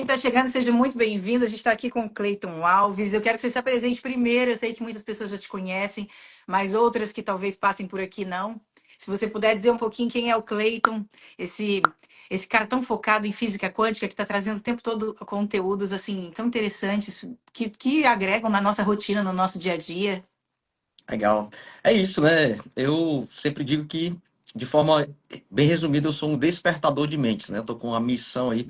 está chegando, seja muito bem-vindo. A gente está aqui com o Cleiton Alves. Eu quero que você se apresente primeiro. Eu sei que muitas pessoas já te conhecem, mas outras que talvez passem por aqui não. Se você puder dizer um pouquinho quem é o Cleiton, esse cara tão focado em física quântica que está trazendo o tempo todo conteúdos assim tão interessantes que agregam na nossa rotina, no nosso dia a dia. Legal. É isso, né? Eu sempre digo que, de forma bem resumida, eu sou um despertador de mentes, né? Eu tô com a missão aí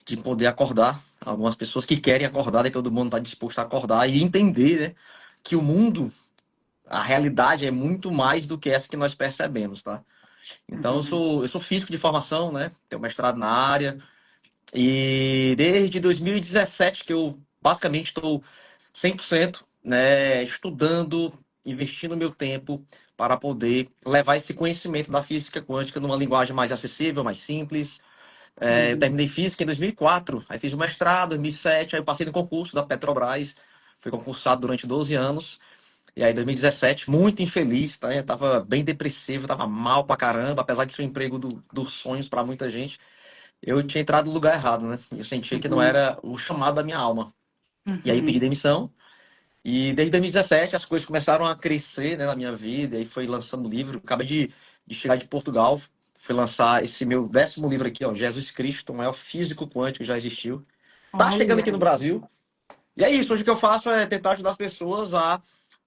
de poder acordar algumas pessoas que querem acordar, e todo mundo está disposto a acordar e entender, né, que o mundo, a realidade é muito mais do que essa que nós percebemos, tá? Então, Uhum. eu sou físico de formação, né? Tenho mestrado na área e desde 2017 que eu basicamente estou 100%, né, estudando, investindo meu tempo para poder levar esse conhecimento da física quântica numa linguagem mais acessível, mais simples. Eu Uhum. terminei física em 2004, aí fiz o mestrado em 2007, aí eu passei no concurso da Petrobras, fui concursado durante 12 anos, e aí em 2017, muito infeliz, tá? Eu tava bem depressivo, tava mal pra caramba, apesar de ser um emprego dos sonhos para muita gente, eu tinha entrado no lugar errado, né? Eu sentia que não Uhum. era o chamado da minha alma. E aí pedi Uhum. demissão, e desde 2017 as coisas começaram a crescer, né, na minha vida, e foi lançando livro. Acabei de chegar de Portugal, fui lançar esse meu 10º livro aqui, ó, Jesus Cristo, o maior físico quântico que já existiu. Tá chegando aqui no Olha. Brasil. E é isso, hoje o que eu faço é tentar ajudar as pessoas a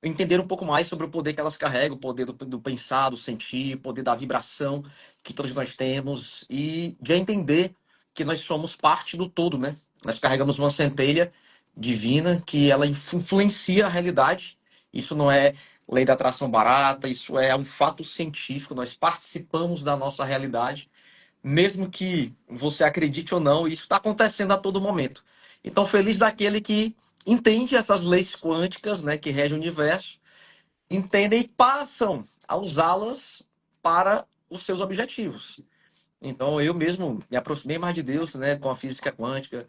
entender um pouco mais sobre o poder que elas carregam, o poder do pensar, do sentir, o poder da vibração que todos nós temos, e de entender que nós somos parte do todo, né? Nós carregamos uma centelha divina que ela influencia a realidade. Isso não é lei da atração barata, isso é um fato científico. Nós participamos da nossa realidade, mesmo que você acredite ou não, isso está acontecendo a todo momento. Então, feliz daquele que entende essas leis quânticas, né, que regem o universo, entendem e passam a usá-las para os seus objetivos. Então, eu mesmo me aproximei mais de Deus, né, com a física quântica,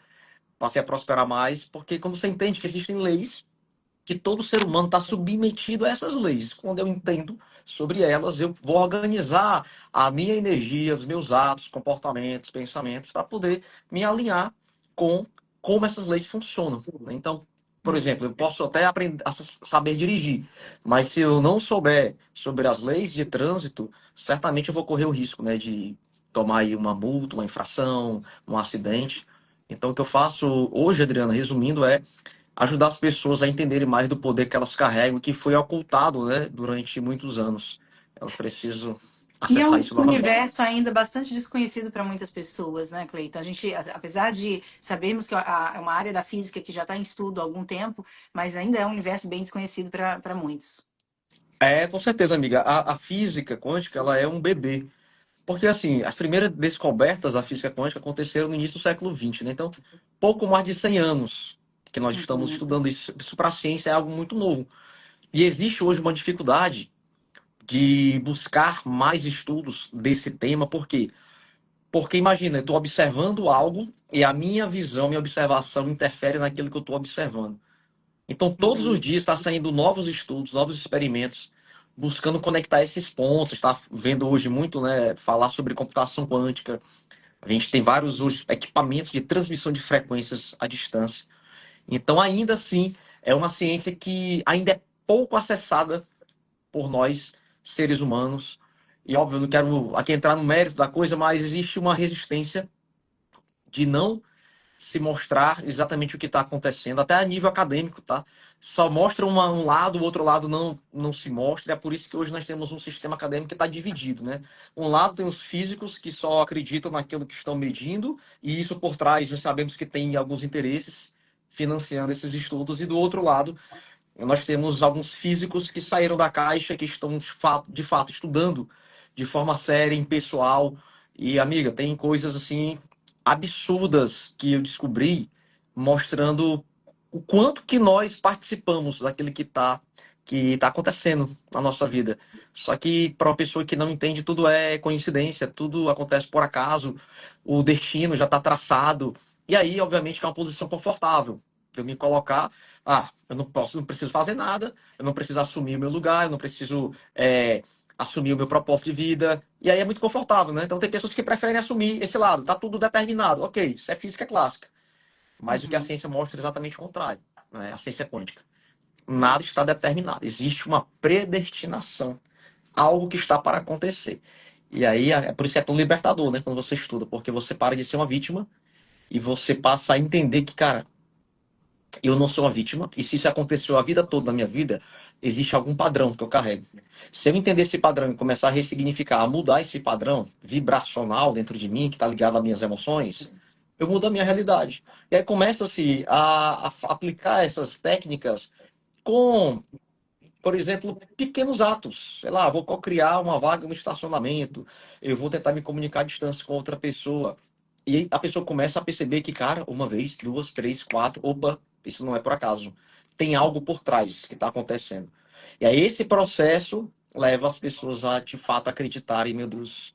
passei a prosperar mais, porque quando você entende que existem leis, que todo ser humano está submetido a essas leis. Quando eu entendo sobre elas, eu vou organizar a minha energia, os meus atos, comportamentos, pensamentos, para poder me alinhar com como essas leis funcionam. Então, por exemplo, eu posso até aprender a saber dirigir, mas se eu não souber sobre as leis de trânsito, certamente eu vou correr o risco, né, de tomar aí uma multa, uma infração, um acidente. Então, o que eu faço hoje, Adriana, resumindo, é ajudar as pessoas a entenderem mais do poder que elas carregam, que foi ocultado, né, durante muitos anos. Elas precisam E é acessar um isso novamente. universo ainda bastante desconhecido para muitas pessoas, né, Cleiton? A gente, apesar de sabermos que é uma área da física que já está em estudo há algum tempo, mas ainda é um universo bem desconhecido para muitos. Com certeza, amiga. A física quântica, ela é um bebê. Porque, assim, as primeiras descobertas da física quântica aconteceram no início do século XX, né? Então, pouco mais de 100 anos que nós estamos Uhum. estudando isso. Isso para a ciência é algo muito novo. E existe hoje uma dificuldade de buscar mais estudos desse tema, por quê? Porque imagina, eu estou observando algo e a minha visão, minha observação interfere naquilo que eu estou observando. Então, todos os Uhum. dias está saindo novos estudos, novos experimentos, buscando conectar esses pontos. Está vendo hoje muito, né, falar sobre computação quântica. A gente tem vários hoje equipamentos de transmissão de frequências à distância. Então, ainda assim, é uma ciência que ainda é pouco acessada por nós, seres humanos. E óbvio, eu não quero aqui entrar no mérito da coisa, mas existe uma resistência de não se mostrar exatamente o que está acontecendo, até a nível acadêmico, tá? Só mostra um lado, o outro lado não se mostra. É por isso que hoje nós temos um sistema acadêmico que está dividido, né? Um lado tem os físicos que só acreditam naquilo que estão medindo, e isso por trás nós sabemos que tem alguns interesses financiando esses estudos, e do outro lado nós temos alguns físicos que saíram da caixa, que estão de fato estudando de forma séria, impessoal. E, amiga, tem coisas assim absurdas que eu descobri mostrando o quanto que nós participamos daquilo que tá acontecendo na nossa vida. Só que para uma pessoa que não entende, tudo é coincidência, tudo acontece por acaso, o destino já está traçado. E aí, obviamente, que é uma posição confortável de eu me colocar. Eu não posso, não preciso fazer nada, eu não preciso assumir o meu lugar, eu não preciso assumir o meu propósito de vida. E aí é muito confortável, né? Então tem pessoas que preferem assumir esse lado, tá tudo determinado. Ok, isso é física clássica. Mas o que a Uhum. ciência mostra é exatamente o contrário, né? A ciência quântica. Nada está determinado. Existe uma predestinação, algo que está para acontecer. E aí, é por isso que é tão libertador, né? Quando você estuda, porque você para de ser uma vítima e você passa a entender que, cara, eu não sou uma vítima, e se isso aconteceu a vida toda na minha vida, existe algum padrão que eu carrego. Se eu entender esse padrão e começar a ressignificar, a mudar esse padrão vibracional dentro de mim, que está ligado às minhas emoções, eu mudo a minha realidade. E aí começa-se a aplicar essas técnicas com, por exemplo, pequenos atos. Sei lá, vou criar uma vaga no estacionamento, eu vou tentar me comunicar à distância com outra pessoa. E aí a pessoa começa a perceber que, cara, uma vez, duas, três, quatro, opa, isso não é por acaso. Tem algo por trás que está acontecendo. E aí esse processo leva as pessoas a, de fato, acreditarem, meu Deus,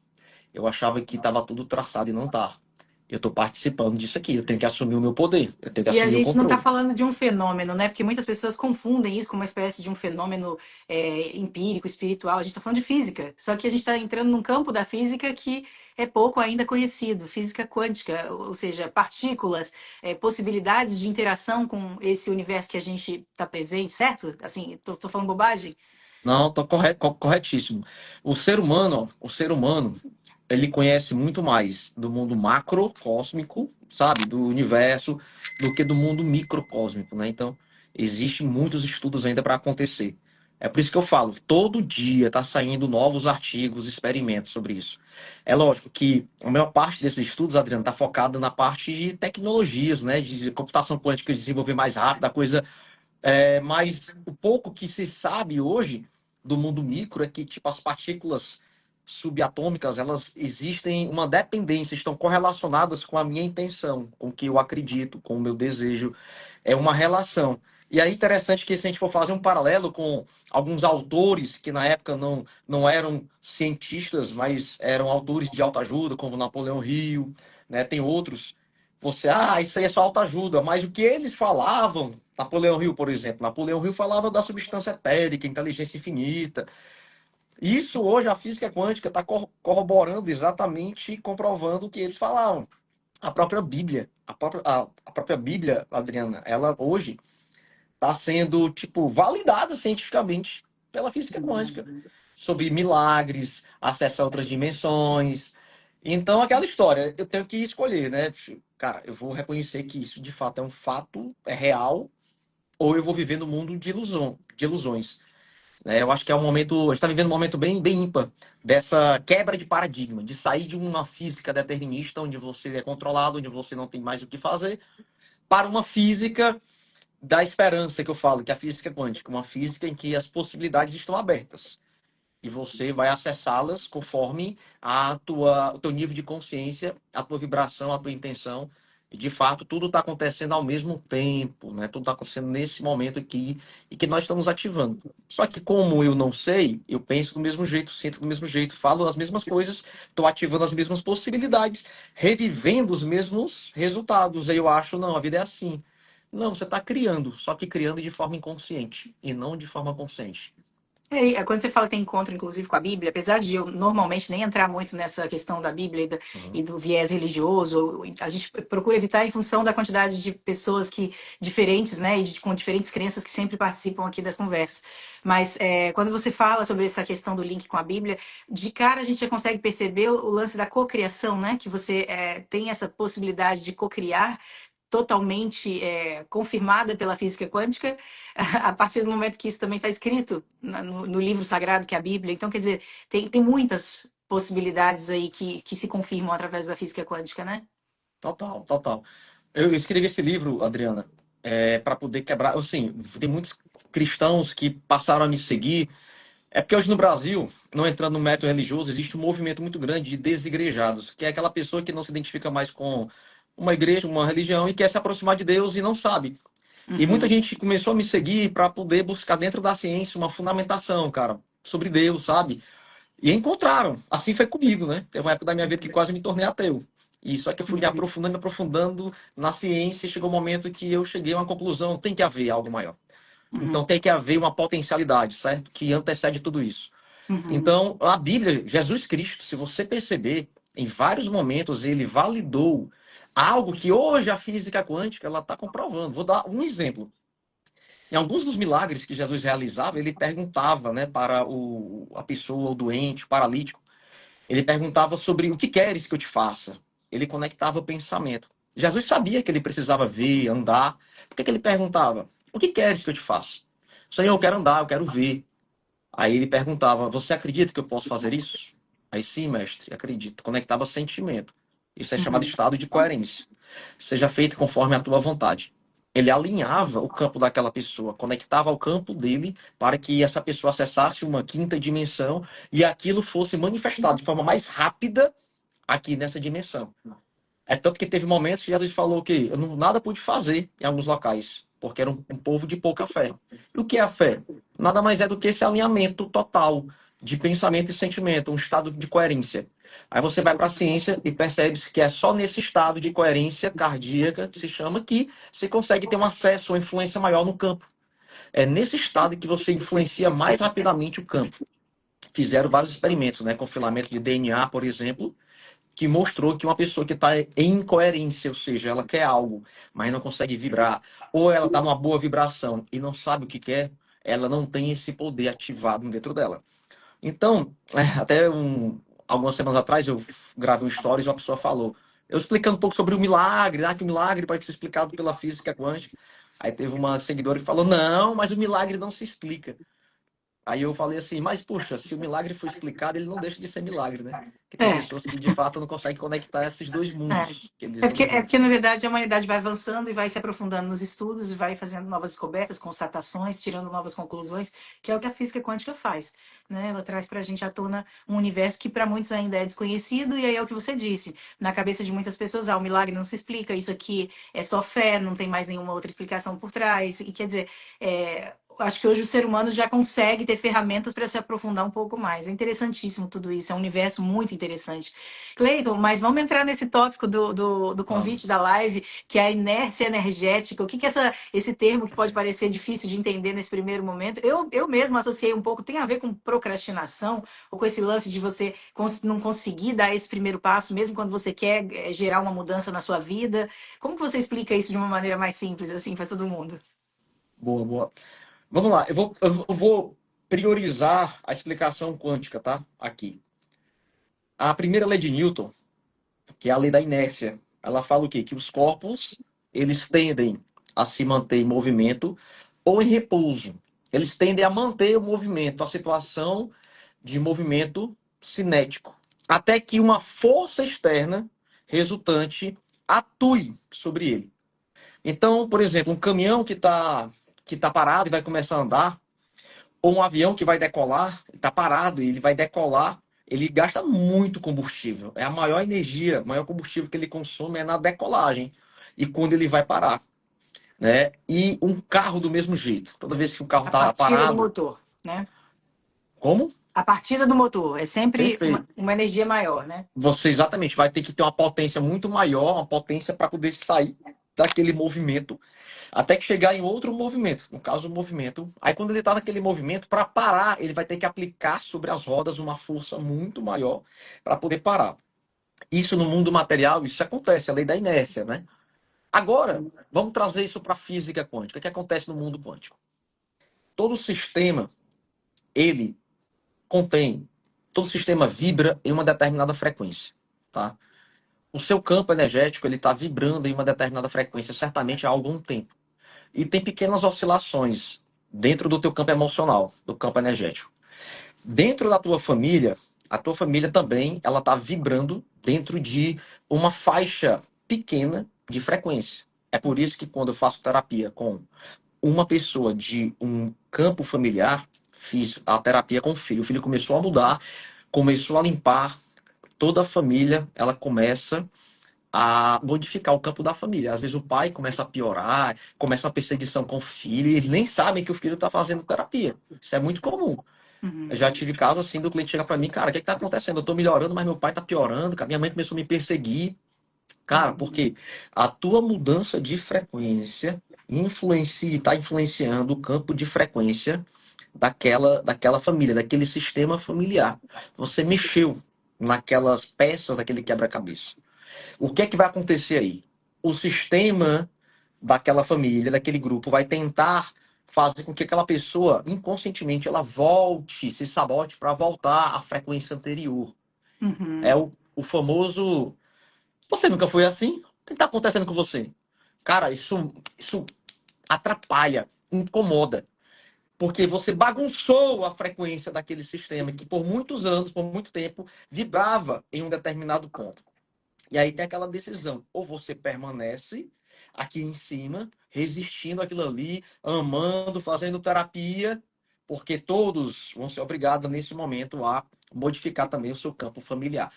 eu achava que estava tudo traçado e não tá. Eu estou participando disso aqui, eu tenho que assumir o meu poder, eu tenho que E a assumir o gente não está controle. falando de um fenômeno, né? Porque muitas pessoas confundem isso com uma espécie de um fenômeno empírico, espiritual. A gente está falando de física. Só que a gente está entrando num campo da física que é pouco ainda conhecido, física quântica, ou seja, partículas, possibilidades de interação com esse universo que a gente está presente, certo? Assim, estou falando bobagem? Não, tô corretíssimo. O ser humano, ele conhece muito mais do mundo macrocósmico, sabe, do universo, do que do mundo microcósmico, né? Então, existem muitos estudos ainda para acontecer. É por isso que eu falo, todo dia está saindo novos artigos, experimentos sobre isso. É lógico que a maior parte desses estudos, Adriano, está focada na parte de tecnologias, né, de computação quântica, de desenvolver mais rápido, a coisa mas o pouco que se sabe hoje do mundo micro é que tipo, as partículas subatômicas elas existem uma dependência, estão correlacionadas com a minha intenção, com o que eu acredito, com o meu desejo. É uma relação. E é interessante que se a gente for fazer um paralelo com alguns autores que na época não eram cientistas, mas eram autores de autoajuda, como Napoleão Hill, né? Tem outros. Isso aí é só autoajuda, mas o que eles falavam, Napoleão Hill, por exemplo, Napoleão Hill falava da substância etérica, inteligência infinita. Isso hoje a física quântica está corroborando exatamente, comprovando o que eles falavam. A própria Bíblia, a própria Bíblia, Adriana, ela hoje está sendo tipo validada cientificamente pela física quântica sobre milagres, acesso a outras dimensões. Então, aquela história, eu tenho que escolher, né? Cara, eu vou reconhecer que isso de fato é um fato, é real, ou eu vou viver no mundo de ilusão, de ilusões. Né? Eu acho que é um momento, a gente está vivendo um momento bem, bem ímpar dessa quebra de paradigma, de sair de uma física determinista, onde você é controlado, onde você não tem mais o que fazer, para uma física da esperança que eu falo, que é a física quântica, uma física em que as possibilidades estão abertas e você vai acessá-las conforme o teu nível de consciência, a tua vibração, a tua intenção. E de fato, tudo está acontecendo ao mesmo tempo, né? Tudo está acontecendo nesse momento aqui e que nós estamos ativando. Só que como eu não sei, eu penso do mesmo jeito, sinto do mesmo jeito, falo as mesmas coisas, estou ativando as mesmas possibilidades, revivendo os mesmos resultados. Aí eu acho, não, a vida é assim. Não, você está criando, só que criando de forma inconsciente e não de forma consciente. Quando você fala que tem encontro, inclusive, com a Bíblia, apesar de eu normalmente nem entrar muito nessa questão da Bíblia e Uhum. do viés religioso, a gente procura evitar em função da quantidade de pessoas que diferentes, né, com diferentes crenças que sempre participam aqui das conversas. Mas quando você fala sobre essa questão do link com a Bíblia, de cara a gente já consegue perceber o lance da cocriação, né, que você tem essa possibilidade de cocriar totalmente confirmada pela física quântica, a partir do momento que isso também está escrito no livro sagrado, que é a Bíblia. Então, quer dizer, tem muitas possibilidades aí que se confirmam através da física quântica, né? Total, total. Eu escrevi esse livro, Adriana, para poder quebrar. Assim, tem muitos cristãos que passaram a me seguir. É porque hoje no Brasil, não entrando no método religioso, existe um movimento muito grande de desigrejados, que é aquela pessoa que não se identifica mais com uma igreja, uma religião e quer se aproximar de Deus e não sabe. E muita Uhum, gente começou a me seguir para poder buscar dentro da ciência uma fundamentação, cara, sobre Deus, sabe? E encontraram. Assim foi comigo, né? Teve uma época da minha vida que quase me tornei ateu. E só que eu fui uhum, me aprofundando na ciência, e chegou um momento que eu cheguei a uma conclusão, tem que haver algo maior. Então uhum, tem que haver uma potencialidade, certo? Que antecede tudo isso. uhum, Então, a Bíblia, Jesus Cristo, se você perceber, em vários momentos, ele validou algo que hoje a física quântica ela está comprovando. Vou dar um exemplo. Em alguns dos milagres que Jesus realizava, ele perguntava, né, para a pessoa, o doente, o paralítico, ele perguntava sobre o que queres que eu te faça. Ele conectava o pensamento. Jesus sabia que ele precisava ver, andar. Por que ele perguntava? O que queres que eu te faça? Senhor, eu quero andar, eu quero ver. Aí ele perguntava, você acredita que eu posso fazer isso? Aí sim, mestre, acredito. Conectava sentimento. Isso é chamado Uhum. estado de coerência. Seja feito conforme a tua vontade. Ele alinhava o campo daquela pessoa, conectava ao campo dele para que essa pessoa acessasse uma quinta dimensão e aquilo fosse manifestado de forma mais rápida aqui nessa dimensão. É tanto que teve momentos que Jesus falou que eu nada pude fazer em alguns locais, porque era um povo de pouca fé. E o que é a fé? Nada mais é do que esse alinhamento total de pensamento e sentimento, um estado de coerência. Aí você vai para a ciência e percebe que é só nesse estado de coerência cardíaca, que se chama, que você consegue ter um acesso, uma influência maior no campo. É nesse estado que você influencia mais rapidamente o campo. Fizeram vários experimentos, né, com filamento de DNA, por exemplo, que mostrou que uma pessoa que está em incoerência, ou seja, ela quer algo, mas não consegue vibrar, ou ela está numa boa vibração e não sabe o que quer, ela não tem esse poder ativado dentro dela. Então, algumas semanas atrás, eu gravei um stories e uma pessoa falou, eu explicando um pouco sobre o milagre, que o milagre pode ser explicado pela física quântica. Aí teve uma seguidora que falou, não, mas o milagre não se explica. Aí eu falei assim, mas puxa, se o milagre for explicado, ele não deixa de ser milagre, né? Porque tem É. pessoas que de fato não conseguem conectar esses dois É. mundos que eles É dominam. porque, na verdade, a humanidade vai avançando e vai se aprofundando nos estudos e vai fazendo novas descobertas, constatações, tirando novas conclusões, que é o que a física quântica faz, né? Ela traz para a gente à tona um universo que para muitos ainda é desconhecido, e aí é o que você disse. Na cabeça de muitas pessoas, o milagre não se explica, isso aqui é só fé, não tem mais nenhuma outra explicação por trás. E quer dizer, acho que hoje o ser humano já consegue ter ferramentas para se aprofundar um pouco mais. É interessantíssimo tudo isso, é um universo muito interessante. Cleiton, mas vamos entrar nesse tópico do convite Vamos. da live, que é a inércia energética. O que esse termo que pode parecer difícil de entender nesse primeiro momento? Eu mesmo associei um pouco, tem a ver com procrastinação, ou com esse lance de você não conseguir dar esse primeiro passo, mesmo quando você quer gerar uma mudança na sua vida. Como que você explica isso de uma maneira mais simples, assim, para todo mundo? Boa, boa. Vamos lá, eu vou priorizar a explicação quântica, tá? Aqui. A primeira lei de Newton, que é a lei da inércia, ela fala o quê? Que os corpos, eles tendem a se manter em movimento ou em repouso. Eles tendem a manter o movimento, a situação de movimento cinético, até que uma força externa resultante atue sobre ele. Então, por exemplo, um caminhão que tá parado e vai começar a andar, ou um avião que vai decolar, está parado e ele vai decolar, ele gasta muito combustível. É a maior energia, o maior combustível que ele consome é na decolagem e quando ele vai parar, né? E um carro do mesmo jeito. Toda vez que o carro A está partida do parado, motor, né? como? A partida do motor é sempre Perfeito. uma energia maior, né? Você exatamente vai ter que ter uma potência muito maior, uma potência para poder sair daquele movimento, até que chegar em outro movimento, no caso o movimento. Aí quando ele está naquele movimento, para parar, ele vai ter que aplicar sobre as rodas uma força muito maior para poder parar. Isso no mundo material, isso acontece, a lei da inércia, né? Agora, vamos trazer isso para a física quântica. O que acontece no mundo quântico? Todo sistema, ele contém, todo sistema vibra em uma determinada frequência, tá? O seu campo energético ele está vibrando em uma determinada frequência, certamente há algum tempo. E tem pequenas oscilações dentro do teu campo emocional, do campo energético. Dentro da tua família, a tua família também ela está vibrando dentro de uma faixa pequena de frequência. É por isso que quando eu faço terapia com uma pessoa de um campo familiar, fiz a terapia com o filho começou a mudar, começou a limpar, toda a família, ela começa a modificar o campo da família. Às vezes o pai começa a piorar, começa uma perseguição com o filho, e eles nem sabem que o filho está fazendo terapia. Isso é muito comum. Eu Uhum. já tive casos assim do cliente chegar para mim, cara, o que está acontecendo? Eu estou melhorando, mas meu pai está piorando, minha mãe começou a me perseguir. Cara, Uhum. porque a tua mudança de frequência está influenciando o campo de frequência daquela família, daquele sistema familiar. Você mexeu naquelas peças daquele quebra-cabeça. O que é que vai acontecer aí? O sistema daquela família, daquele grupo, vai tentar fazer com que aquela pessoa, inconscientemente, ela volte, se sabote para voltar à frequência anterior. É Uhum. o famoso, você nunca foi assim? O que está acontecendo com você? Cara, isso atrapalha, incomoda. Porque você bagunçou a frequência daquele sistema que por muitos anos, por muito tempo, vibrava em um determinado ponto. E aí tem aquela decisão. Ou você permanece aqui em cima, resistindo àquilo ali, amando, fazendo terapia, porque todos vão ser obrigados nesse momento a modificar também o seu campo familiar,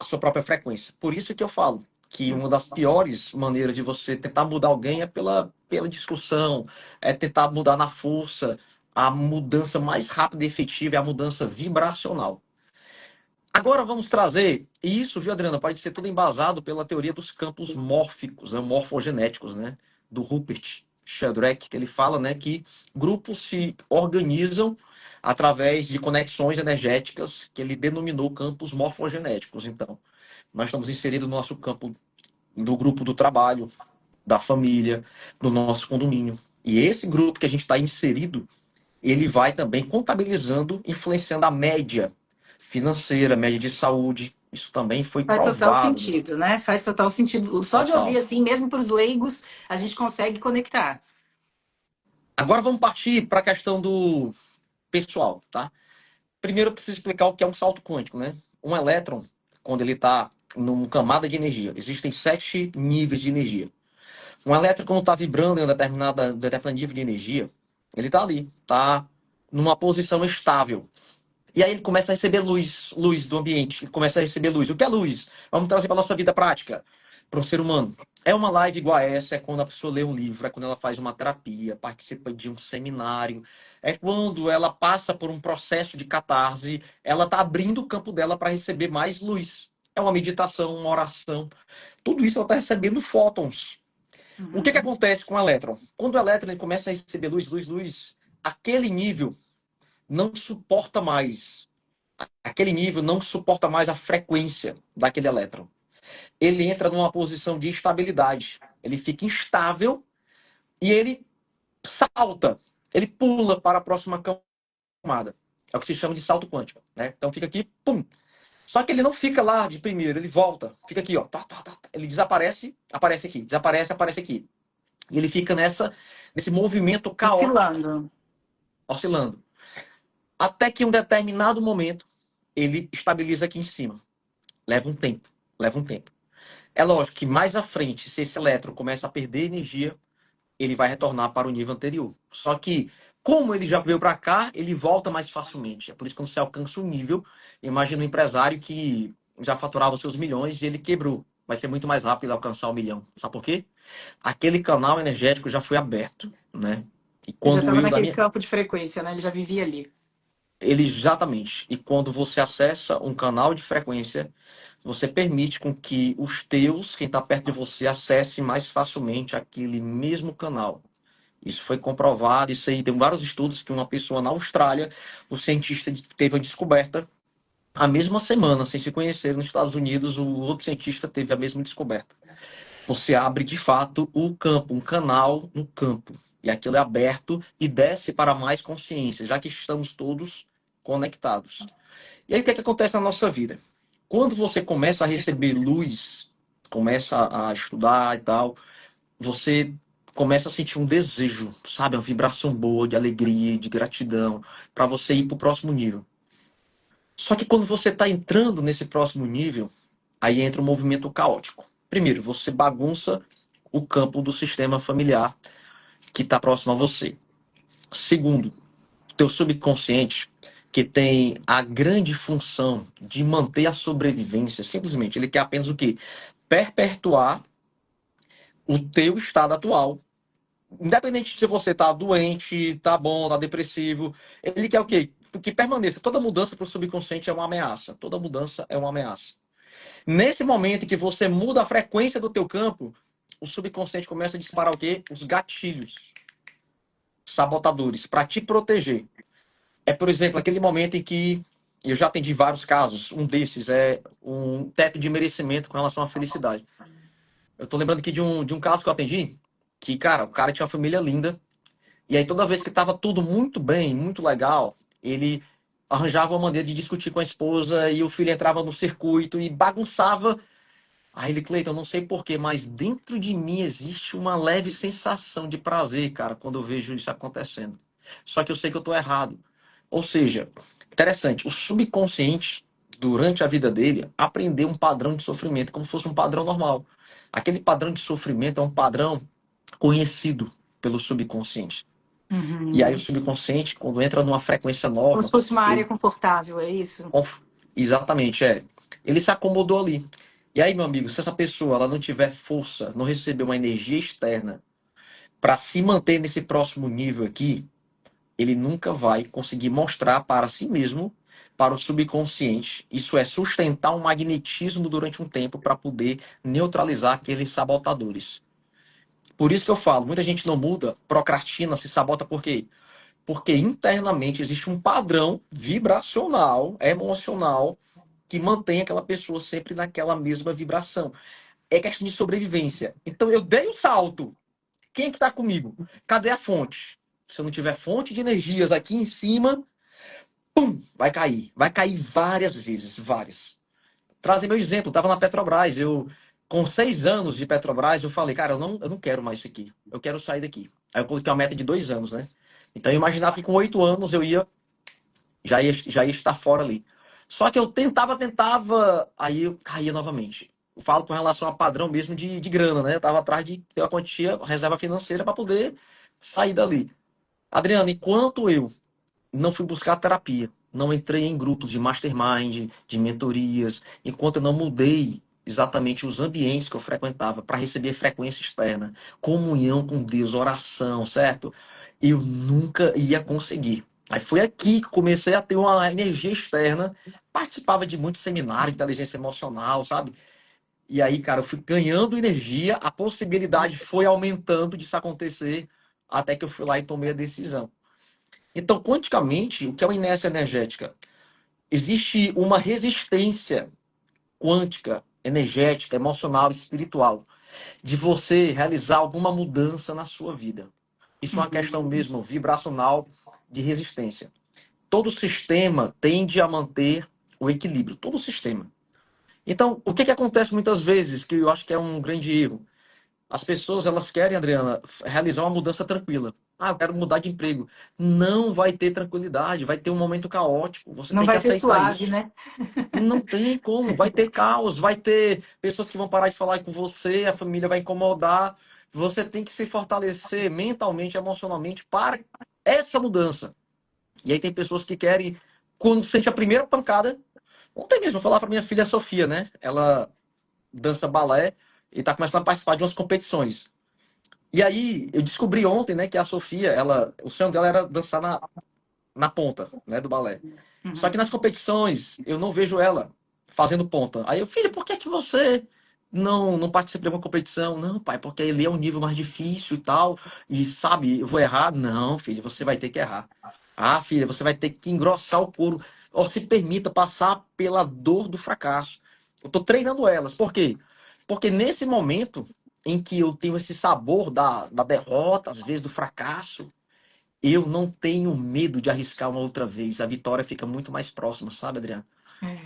a sua própria frequência. Por isso que eu falo que uma das piores maneiras de você tentar mudar alguém é pela discussão, é tentar mudar na força. A mudança mais rápida e efetiva é a mudança vibracional. Agora vamos trazer isso, viu, Adriana? Pode ser tudo embasado pela teoria dos campos mórficos, né, morfogenéticos, né? Do Rupert Sheldrake, que ele fala, né, que grupos se organizam através de conexões energéticas que ele denominou campos morfogenéticos. Então, nós estamos inseridos no nosso campo do grupo do trabalho, da família, do nosso condomínio. E esse grupo que a gente está inserido ele vai também contabilizando, influenciando a média financeira, média de saúde. Isso também foi Faz total provado, né? sentido, né? Faz total sentido. Só de ouvir Total. assim, mesmo para os leigos, a gente consegue conectar. Agora vamos partir para a questão do pessoal, tá? Primeiro eu preciso explicar o que é um salto quântico, né? Um elétron, quando ele está numa camada de energia, existem 7 níveis de energia. Um elétron, quando está vibrando em um determinado nível de energia, ele está ali, está numa posição estável. E aí ele começa a receber luz do ambiente, ele começa a receber luz. O que é luz? Vamos trazer para a nossa vida prática, para o ser humano. É uma live igual a essa, é quando a pessoa lê um livro, é quando ela faz uma terapia, participa de um seminário, é quando ela passa por um processo de catarse, ela está abrindo o campo dela para receber mais luz. É uma meditação, uma oração. Tudo isso ela está recebendo fótons. O que Uhum. acontece com o elétron? Quando o elétron ele começa a receber luz, aquele nível não suporta mais. Aquele nível não suporta mais a frequência daquele elétron. Ele entra numa posição de instabilidade. Ele fica instável e ele salta. Ele pula para a próxima camada. É o que se chama de salto quântico. Né? Então fica aqui, pum. Só que ele não fica lá de primeiro, ele volta. Fica aqui, ó. Tá, tá, tá. Ele desaparece, aparece aqui. Desaparece, aparece aqui. E ele fica nesse movimento caótico, Oscilando. oscilando. Até que em um determinado momento, ele estabiliza aqui em cima. Leva um tempo. Leva um tempo. É lógico que mais à frente, se esse elétron começa a perder energia, ele vai retornar para o nível anterior. Só que, como ele já veio para cá, ele volta mais facilmente. É por isso que quando você alcança o nível, imagina um empresário que já faturava seus milhões e ele quebrou. Vai ser muito mais rápido alcançar o milhão. Sabe por quê? Aquele canal energético já foi aberto, né? E Ele já quando estava eu da naquele minha campo de frequência, né? Ele já vivia ali. Ele exatamente. E quando você acessa um canal de frequência, você permite com que os teus, quem está perto de você, acesse mais facilmente aquele mesmo canal. Isso foi comprovado, isso aí tem vários estudos que uma pessoa na Austrália, o cientista teve a descoberta a mesma semana, sem se conhecer, nos Estados Unidos, o outro cientista teve a mesma descoberta. Você abre de fato o campo, um canal no campo. E aquilo é aberto e desce para mais consciência, já que estamos todos conectados. E aí o que é que acontece na nossa vida? Quando você começa a receber luz, começa a estudar e tal, você começa a sentir um desejo, sabe? Uma vibração boa de alegria, de gratidão, para você ir para o próximo nível. Só que quando você está entrando nesse próximo nível, aí entra um movimento caótico. Primeiro, você bagunça o campo do sistema familiar que está próximo a você. Segundo, teu subconsciente, que tem a grande função de manter a sobrevivência, simplesmente, ele quer apenas o quê? Perpetuar o teu estado atual. Independente se você está doente, está bom, está depressivo, ele quer o quê? Que permaneça. Toda mudança para o subconsciente é uma ameaça. Toda mudança é uma ameaça. Nesse momento em que você muda a frequência do teu campo, o subconsciente começa a disparar o quê? Os gatilhos sabotadores para te proteger. É, por exemplo, aquele momento em que eu já atendi vários casos. Um desses é um teto de merecimento com relação à felicidade. Eu tô lembrando aqui de um caso que eu atendi, que, cara, o cara tinha uma família linda, e aí toda vez que tava tudo muito bem, muito legal, ele arranjava uma maneira de discutir com a esposa e o filho entrava no circuito e bagunçava. Aí ele, Cleiton, eu não sei porquê, mas dentro de mim existe uma leve sensação de prazer, cara, quando eu vejo isso acontecendo. Só que eu sei que eu tô errado. Ou seja, interessante, o subconsciente, durante a vida dele, aprendeu um padrão de sofrimento como se fosse um padrão normal. Aquele padrão de sofrimento é um padrão conhecido pelo subconsciente. E aí o Uhum. subconsciente, quando entra numa frequência Como se nova, fosse uma área ele confortável, é isso? Conf- Exatamente, é. Ele se acomodou ali. E aí, meu amigo, se essa pessoa ela não tiver força, não receber uma energia externa para se manter nesse próximo nível aqui, ele nunca vai conseguir mostrar para si mesmo, para o subconsciente, isso é, sustentar um magnetismo durante um tempo para poder neutralizar aqueles sabotadores. Por isso que eu falo, muita gente não muda, procrastina, se sabota por quê? Porque internamente existe um padrão vibracional, emocional, que mantém aquela pessoa sempre naquela mesma vibração. É questão de sobrevivência. Então eu dei um salto. Quem é que está comigo? Cadê a fonte? Se eu não tiver fonte de energias aqui em cima, pum, vai cair. Vai cair várias vezes, várias. Trazer meu exemplo, estava na Petrobras. Com 6 anos de Petrobras, eu falei, cara, eu não quero mais isso aqui. Eu quero sair daqui. Aí eu coloquei uma meta de 2 anos, né? Então eu imaginava que com 8 anos eu já ia estar fora ali. Só que eu tentava, aí eu caía novamente. Eu falo com relação a padrão mesmo de grana, né? Eu tava atrás de ter uma quantia, reserva financeira para poder sair dali. Adriano, enquanto eu não fui buscar terapia, não entrei em grupos de mastermind, de mentorias, enquanto eu não mudei exatamente os ambientes que eu frequentava para receber frequência externa, comunhão com Deus, oração, certo? Eu nunca ia conseguir. Aí foi aqui que comecei a ter uma energia externa, participava de muitos seminários de inteligência emocional, sabe? E aí, cara, eu fui ganhando energia, a possibilidade foi aumentando disso acontecer, até que eu fui lá e tomei a decisão. Então, quanticamente, o que é uma inércia energética? Existe uma resistência quântica, energética, emocional, espiritual, de você realizar alguma mudança na sua vida. Isso é uma questão Uhum. mesmo vibracional de resistência. Todo sistema tende a manter o equilíbrio, todo sistema. Então, o que que acontece muitas vezes, que eu acho que é um grande erro? As pessoas, elas querem, Adriana, realizar uma mudança tranquila. Ah, eu quero mudar de emprego. Não vai ter tranquilidade, vai ter um momento caótico. Você Não tem que vai ser aceitar suave, isso. né? Não tem como. Vai ter caos, vai ter pessoas que vão parar de falar com você, a família vai incomodar. Você tem que se fortalecer mentalmente, emocionalmente para essa mudança. E aí tem pessoas que querem, quando sente a primeira pancada. Ontem mesmo, eu falar para minha filha Sofia, né? Ela dança balé e está começando a participar de umas competições. E aí, eu descobri ontem, né, que a Sofia, o sonho dela era dançar na ponta, né, do balé. Só que Uhum. nas competições, eu não vejo ela fazendo ponta. Aí eu, filho, por que que você não participa de uma competição? Não, pai, porque ele é um nível mais difícil e tal. E sabe, eu vou errar? Não, filho, você vai ter que errar. Ah, filha, você vai ter que engrossar o couro. Ou se permita passar pela dor do fracasso. Eu tô treinando elas. Por quê? Porque nesse momento em que eu tenho esse sabor da derrota, às vezes do fracasso, eu não tenho medo de arriscar uma outra vez. A vitória fica muito mais próxima, sabe, Adriano?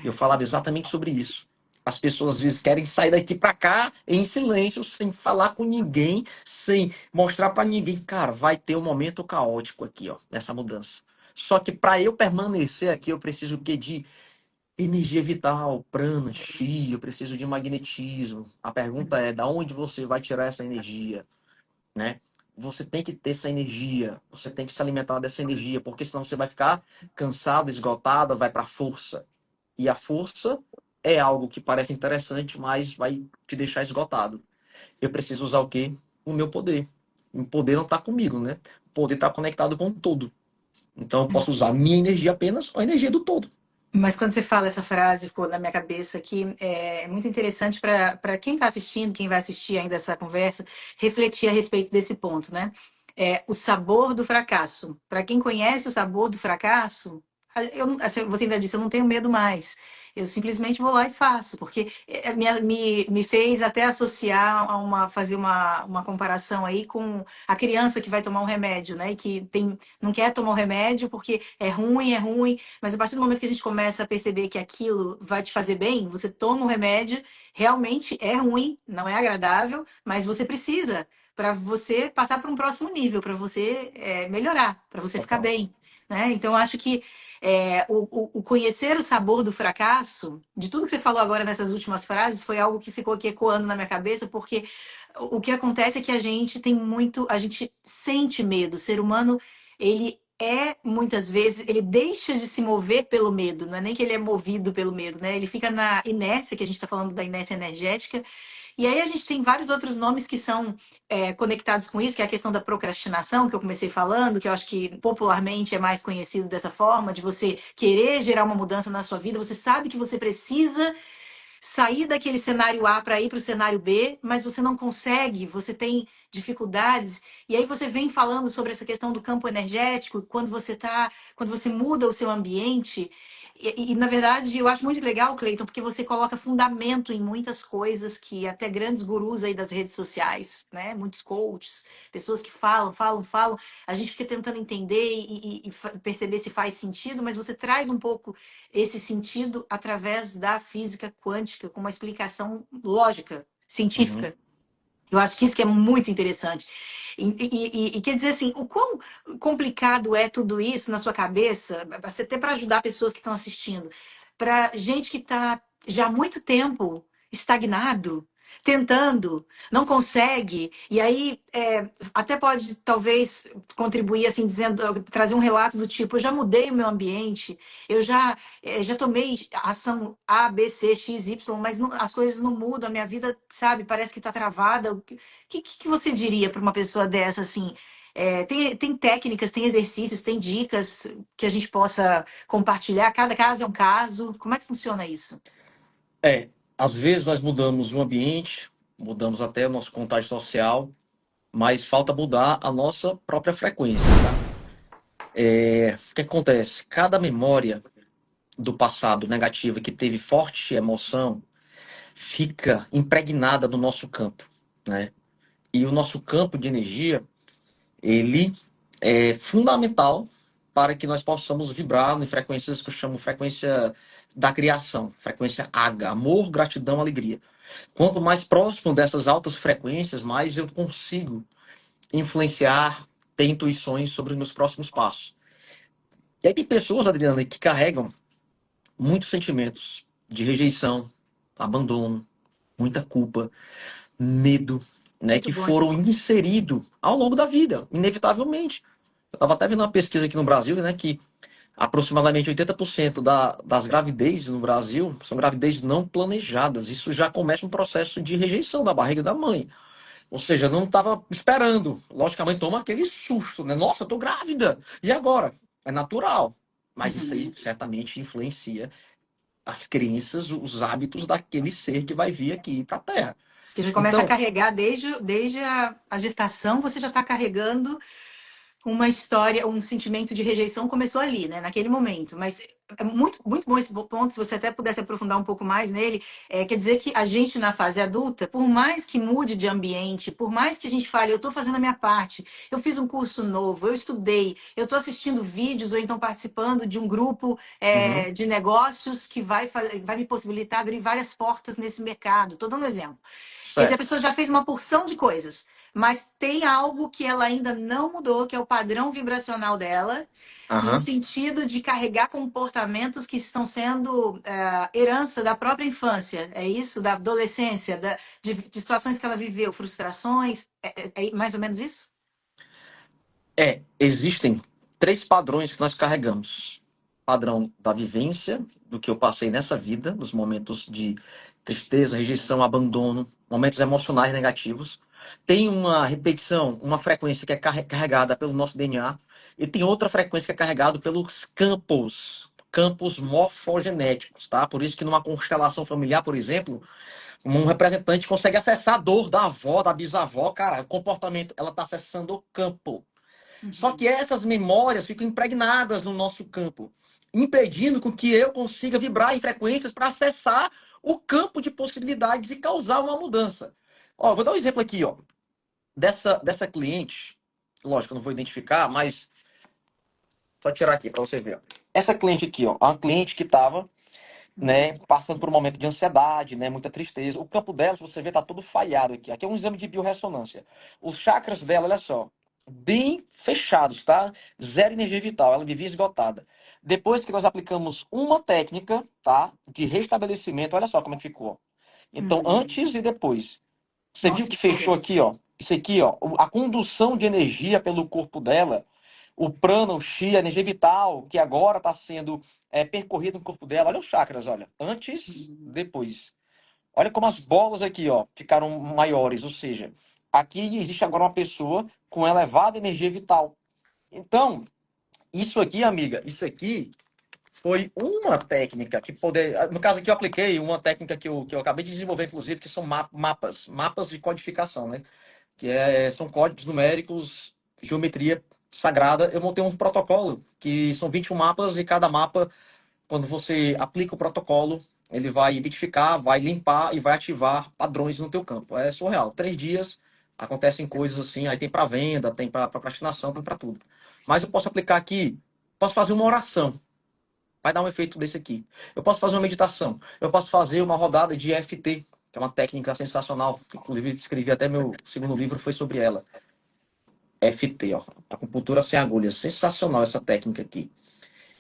Eu É. falava exatamente sobre isso. As pessoas às vezes querem sair daqui para cá em silêncio, sem falar com ninguém, sem mostrar para ninguém. Cara, vai ter um momento caótico aqui, ó, nessa mudança. Só que para eu permanecer aqui, eu preciso o quê? De energia vital, prana, chi, eu preciso de magnetismo. A pergunta é, da onde você vai tirar essa energia, né? Você tem que ter essa energia, você tem que se alimentar dessa energia, porque senão você vai ficar cansado, esgotado, vai para a força. E a força é algo que parece interessante, mas vai te deixar esgotado. Eu preciso usar o quê? O meu poder. O poder não está comigo, né? O poder está conectado com o todo. Então eu posso usar a minha energia apenas ou a energia do todo. Mas quando você fala essa frase, ficou na minha cabeça aqui, é muito interessante para quem está assistindo, quem vai assistir ainda essa conversa, refletir a respeito desse ponto, né? O sabor do fracasso. Para quem conhece o sabor do fracasso, assim, você ainda disse, eu não tenho medo mais. Eu simplesmente vou lá e faço, porque me fez até associar fazer uma comparação aí com a criança que vai tomar um remédio, né? E que não quer tomar o remédio porque é ruim, mas a partir do momento que a gente começa a perceber que aquilo vai te fazer bem, você toma o remédio, realmente é ruim, não é agradável, mas você precisa para você passar para um próximo nível, para você melhorar, para você ficar Total. bem. Né? Então, acho que o conhecer o sabor do fracasso, de tudo que você falou agora nessas últimas frases, foi algo que ficou aqui ecoando na minha cabeça, porque o que acontece é que a gente a gente sente medo. O ser humano, ele muitas vezes, ele deixa de se mover pelo medo, não é nem que ele é movido pelo medo, né? Ele fica na inércia, que a gente está falando da inércia energética, e aí a gente tem vários outros nomes que são conectados com isso, que é a questão da procrastinação, que eu comecei falando, que eu acho que popularmente é mais conhecido dessa forma, de você querer gerar uma mudança na sua vida, você sabe que você precisa sair daquele cenário A para ir para o cenário B, mas você não consegue, você tem dificuldades. E aí você vem falando sobre essa questão do campo energético, quando você muda o seu ambiente. Na verdade, eu acho muito legal, Cleiton, porque você coloca fundamento em muitas coisas que até grandes gurus aí das redes sociais, né? Muitos coaches, pessoas que falam. A gente fica tentando entender e perceber se faz sentido, mas você traz um pouco esse sentido através da física quântica, com uma explicação lógica, Uhum. científica. Eu acho que isso que é muito interessante. Quer dizer assim, o quão complicado é tudo isso na sua cabeça, até para ajudar pessoas que estão assistindo, para gente que está já há muito tempo estagnado, tentando, não consegue, e aí até pode talvez contribuir assim, dizendo, trazer um relato do tipo, eu já mudei o meu ambiente, já tomei ação A, B, C, X, Y, mas as coisas não mudam, a minha vida, sabe, parece que está travada. O que você diria para uma pessoa dessa, assim? Tem técnicas, tem exercícios, tem dicas que a gente possa compartilhar? Cada caso é um caso. Como é que funciona isso? É, às vezes nós mudamos o ambiente, mudamos até o nosso contágio social, mas falta mudar a nossa própria frequência, tá? O que acontece? Cada memória do passado negativa que teve forte emoção fica impregnada no nosso campo, né? E o nosso campo de energia, ele é fundamental para que nós possamos vibrar em frequências que eu chamo frequência da criação, frequência H, amor, gratidão, alegria. Quanto mais próximo dessas altas frequências, mais eu consigo influenciar, ter intuições sobre os meus próximos passos. E aí tem pessoas, Adriana, que carregam muitos sentimentos de rejeição, abandono, muita culpa, medo, né, Muito que bom esse foram ponto. inseridos ao longo da vida, inevitavelmente. Eu estava até vendo uma pesquisa aqui no Brasil, né, que aproximadamente 80% das gravidezes no Brasil são gravidezes não planejadas. Isso já começa um processo de rejeição da barriga da mãe. Ou seja, não estava esperando. Logicamente, toma aquele susto, né? Nossa, eu tô grávida. E agora? É natural. Mas isso aí Uhum. certamente influencia as crenças, os hábitos daquele ser que vai vir aqui para a Terra. Que já começa a Então, carregar desde a gestação, você já está carregando uma história, um sentimento de rejeição começou ali, né, naquele momento. Mas é muito bom esse ponto, se você até pudesse aprofundar um pouco mais nele. Quer dizer que a gente, na fase adulta, por mais que mude de ambiente, por mais que a gente fale, eu estou fazendo a minha parte, eu fiz um curso novo, eu estudei, eu estou assistindo vídeos ou então participando de um grupo uhum, de negócios que vai me possibilitar abrir várias portas nesse mercado. Estou dando um exemplo. Quer dizer, a certo. pessoa já fez uma porção de coisas, mas tem algo que ela ainda não mudou, que é o padrão vibracional dela, no Aham. sentido de carregar comportamentos que estão sendo herança da própria infância, é isso? Da adolescência, de situações que ela viveu, frustrações, é mais ou menos isso? Existem três padrões que nós carregamos. Padrão da vivência, do que eu passei nessa vida, nos momentos de tristeza, rejeição, abandono, momentos emocionais negativos. Tem uma repetição, uma frequência que é carregada pelo nosso DNA, e tem outra frequência que é carregada pelos campos morfogenéticos, tá? Por isso que numa constelação familiar, por exemplo, um representante consegue acessar a dor da avó, da bisavó, cara, o comportamento, ela está acessando o campo. Só Uhum. que essas memórias ficam impregnadas no nosso campo. impedindo com que eu consiga vibrar em frequências para acessar o campo de possibilidades e causar uma mudança. Ó, vou dar um exemplo aqui, ó, dessa cliente. Lógico, eu não vou identificar, mas só tirar aqui para você ver. Ó. Essa cliente aqui, ó, é uma cliente que estava, né, passando por um momento de ansiedade, né, muita tristeza. O campo dela, se você ver, tá todo falhado aqui. Aqui é um exame de biorressonância. Os chakras dela, olha só, bem fechados, tá? Zero energia vital, ela vivia esgotada. Depois que nós aplicamos uma técnica, tá, de restabelecimento, olha só como é que ficou. Então, Uhum. antes e depois. Você viu Nossa, que que fechou diferença. aqui, ó? Isso aqui, ó, a condução de energia pelo corpo dela, o prana, o chi, a energia vital, que agora está sendo percorrido no corpo dela. Olha os chakras, olha. Antes, Uhum. depois. Olha como as bolas aqui, ó, ficaram maiores. Ou seja, aqui existe agora uma pessoa com elevada energia vital. Então, isso aqui, amiga, isso aqui foi uma técnica que poder. No caso aqui, eu apliquei uma técnica que eu acabei de desenvolver, inclusive, que são mapas de codificação, né? São códigos numéricos, geometria sagrada. Eu montei um protocolo que são 21 mapas e cada mapa, quando você aplica o protocolo, ele vai identificar, vai limpar e vai ativar padrões no teu campo. É surreal. 3 dias acontecem coisas assim, aí tem para venda, tem para procrastinação, tem para tudo. Mas eu posso aplicar aqui, posso fazer uma oração. Vai dar um efeito desse aqui. Eu posso fazer uma meditação. Eu posso fazer uma rodada de EFT, que é uma técnica sensacional. Inclusive, escrevi até meu segundo livro, foi sobre ela. FT, ó. Acupuntura sem agulhas. Sensacional essa técnica aqui.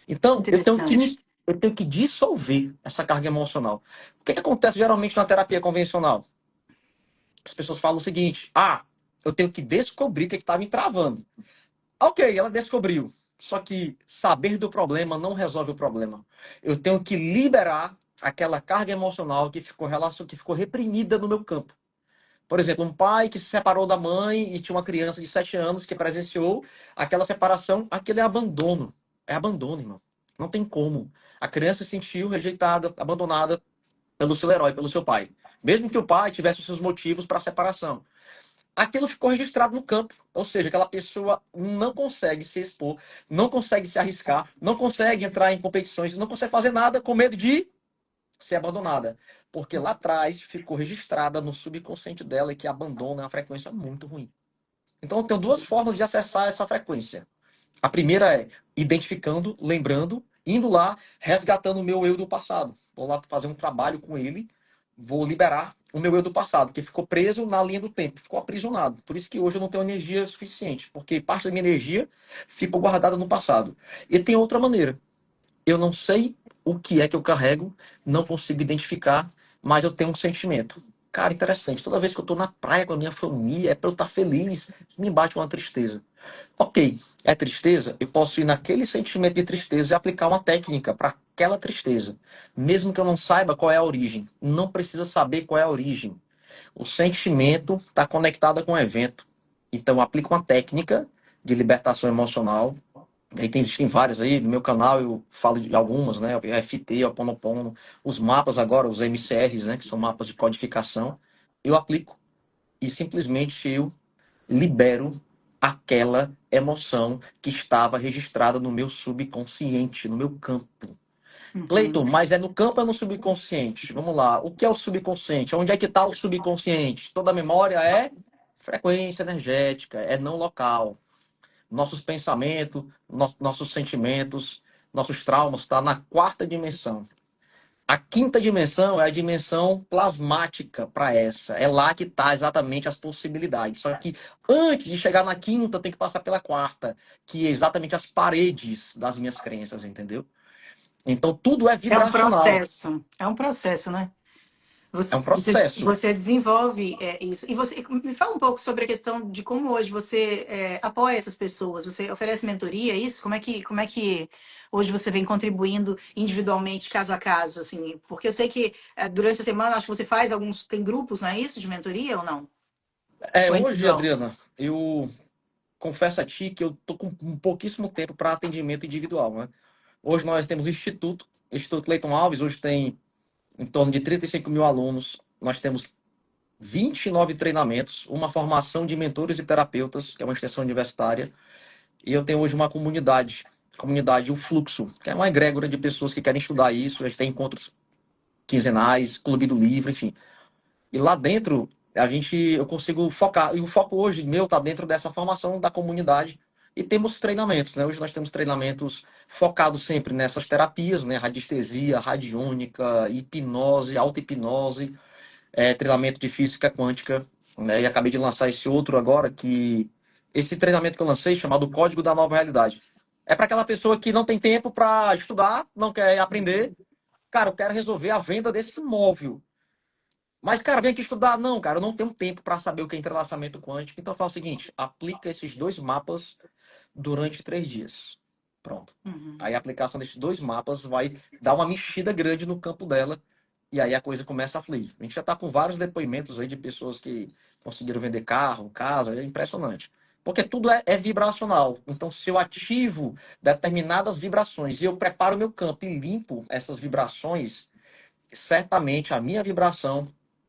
Então, Interessante. eu tenho que dissolver essa carga emocional. O que acontece geralmente na terapia convencional? As pessoas falam o seguinte: ah, eu tenho que descobrir o que está me travando. Ok, ela descobriu. Só que saber do problema não resolve o problema. Eu tenho que liberar aquela carga emocional que ficou reprimida no meu campo. Por exemplo, um pai que se separou da mãe e tinha uma criança de 7 anos que presenciou aquela separação, aquele é abandono. É abandono, irmão. Não tem como. A criança se sentiu rejeitada, abandonada pelo seu herói, pelo seu pai. Mesmo que o pai tivesse os seus motivos para a separação. Aquilo ficou registrado no campo. Ou seja, aquela pessoa não consegue se expor, não consegue se arriscar, não consegue entrar em competições, não consegue fazer nada com medo de ser abandonada. Porque lá atrás ficou registrada no subconsciente dela que abandono é uma frequência muito ruim. Então, eu tenho duas formas de acessar essa frequência. A primeira é identificando, lembrando, indo lá, resgatando o meu eu do passado. Vou lá fazer um trabalho com ele, vou liberar o meu eu do passado, que ficou preso na linha do tempo, ficou aprisionado. Por isso que hoje eu não tenho energia suficiente, porque parte da minha energia ficou guardada no passado. E tem outra maneira. Eu não sei o que é que eu carrego, não consigo identificar, mas eu tenho um sentimento. Cara, interessante. Toda vez que eu tô na praia com a minha família, é para eu estar feliz, me bate uma tristeza. Ok, é tristeza, eu posso ir naquele sentimento de tristeza e aplicar uma técnica para aquela tristeza. Mesmo que eu não saiba qual é a origem. Não precisa saber qual é a origem. O sentimento está conectado com o evento. Então, eu aplico uma técnica de libertação emocional. Aí existem várias aí, no meu canal eu falo de algumas, né? O FT, o Ponopono, os mapas agora, os MCRs, né? Que são mapas de codificação. Eu aplico e simplesmente eu libero aquela emoção que estava registrada no meu subconsciente, no meu campo. Cleiton, Uhum. mas é no campo ou é no subconsciente? Vamos lá. O que é o subconsciente? Onde é que está o subconsciente? Toda memória é frequência energética, é não local. Nossos pensamentos, nossos sentimentos, nossos traumas estão na quarta dimensão. A quinta dimensão é a dimensão plasmática para essa. É lá que está exatamente as possibilidades. Só que antes de chegar na quinta, tem que passar pela quarta, que é exatamente as paredes das minhas crenças, entendeu? Então tudo é É um vibracional. processo. É um processo, né? É um Você processo. desenvolve isso. E você me fala um pouco sobre a questão de como hoje você apoia essas pessoas. Você oferece mentoria, isso? Como é que hoje você vem contribuindo individualmente, caso a caso, assim? Porque eu sei que durante a semana, acho que você faz alguns, tem grupos, não é isso, de mentoria ou não? Ou é Hoje, individual? Adriana, eu confesso a ti que eu tô com um pouquíssimo tempo para atendimento individual, né? Hoje nós temos o Instituto Cleiton Alves, hoje tem em torno de 35 mil alunos. Nós temos 29 treinamentos, uma formação de mentores e terapeutas, que é uma extensão universitária. E eu tenho hoje uma comunidade. comunidade O Fluxo, que é uma egrégora de pessoas que querem estudar isso. A gente tem encontros quinzenais, Clube do Livro, enfim. E lá dentro, eu consigo focar. E o foco hoje meu está dentro dessa formação da comunidade. E temos treinamentos, né? Hoje nós temos treinamentos focados sempre nessas terapias, né? Radiestesia, radiônica, hipnose, auto-hipnose, treinamento de física quântica, né? E acabei de lançar esse outro agora, que esse treinamento que eu lancei, chamado Código da Nova Realidade. É para aquela pessoa que não tem tempo para estudar, não quer aprender. Cara, eu quero resolver a venda desse imóvel. Mas, cara, vem aqui estudar. Não, cara, eu não tenho tempo para saber o que é entrelaçamento quântico. Então, fala o seguinte: aplica esses dois mapas durante 3 dias. Pronto. Uhum. Aí a aplicação desses dois mapas vai dar uma mexida grande no campo dela. E aí a coisa começa a fluir. A gente já está com vários depoimentos aí de pessoas que conseguiram vender carro, casa. É impressionante. Porque tudo é vibracional. Então, se eu ativo determinadas vibrações e eu preparo o meu campo e limpo essas vibrações, certamente a minha vibração,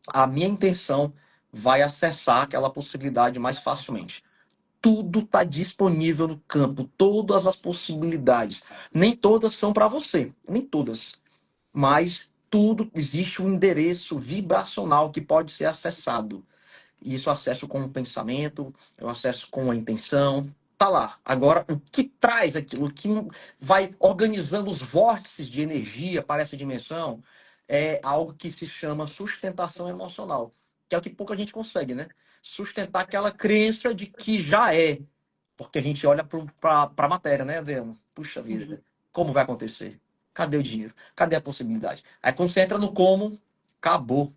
a minha intenção vai acessar aquela possibilidade mais facilmente. Tudo está disponível no campo, todas as possibilidades. Nem todas são para você, nem todas. Mas tudo existe um endereço vibracional que pode ser acessado. E isso eu acesso com o pensamento, eu acesso com a intenção. Tá lá. Agora, o que traz aquilo, o que vai organizando os vórtices de energia para essa dimensão, é algo que se chama sustentação emocional, que é o que pouca gente consegue, né? Sustentar aquela crença de que já é. Porque a gente olha para a matéria, né, Adriano? Puxa Uhum. vida, como vai acontecer? Cadê o dinheiro? Cadê a possibilidade? Aí quando você entra no como, acabou.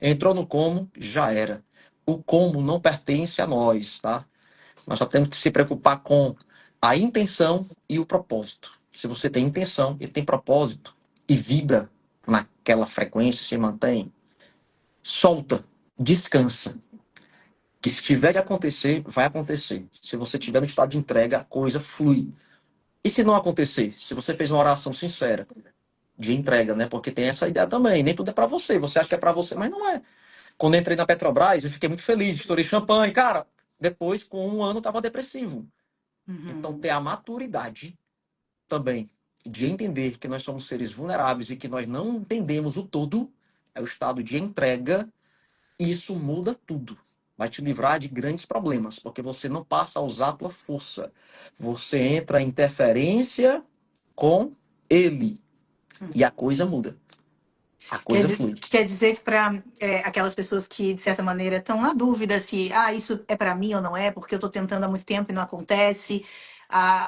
Entrou no como, já era. O como não pertence a nós, tá? Nós só temos que se preocupar com a intenção e o propósito. Se você tem intenção e tem propósito e vibra naquela frequência, se mantém, solta, descansa. Que se tiver de acontecer, vai acontecer. Se você tiver no estado de entrega, a coisa flui. E se não acontecer? Se você fez uma oração sincera de entrega, né? Porque tem essa ideia também. Nem tudo é para você. Você acha que é para você, mas não é. Quando eu entrei na Petrobras, eu fiquei muito feliz, estourei champanhe. Cara, depois, com um ano, eu estava depressivo. Então, Uhum. ter a maturidade também de entender que nós somos seres vulneráveis e que nós não entendemos o todo, é o estado de entrega, isso muda tudo. Vai te livrar de grandes problemas, porque você não passa a usar a tua força. Você entra em interferência com ele. E a coisa muda. A coisa flui. Quer dizer que para aquelas pessoas que, de certa maneira, estão na dúvida se isso é para mim ou não é, porque eu estou tentando há muito tempo e não acontece,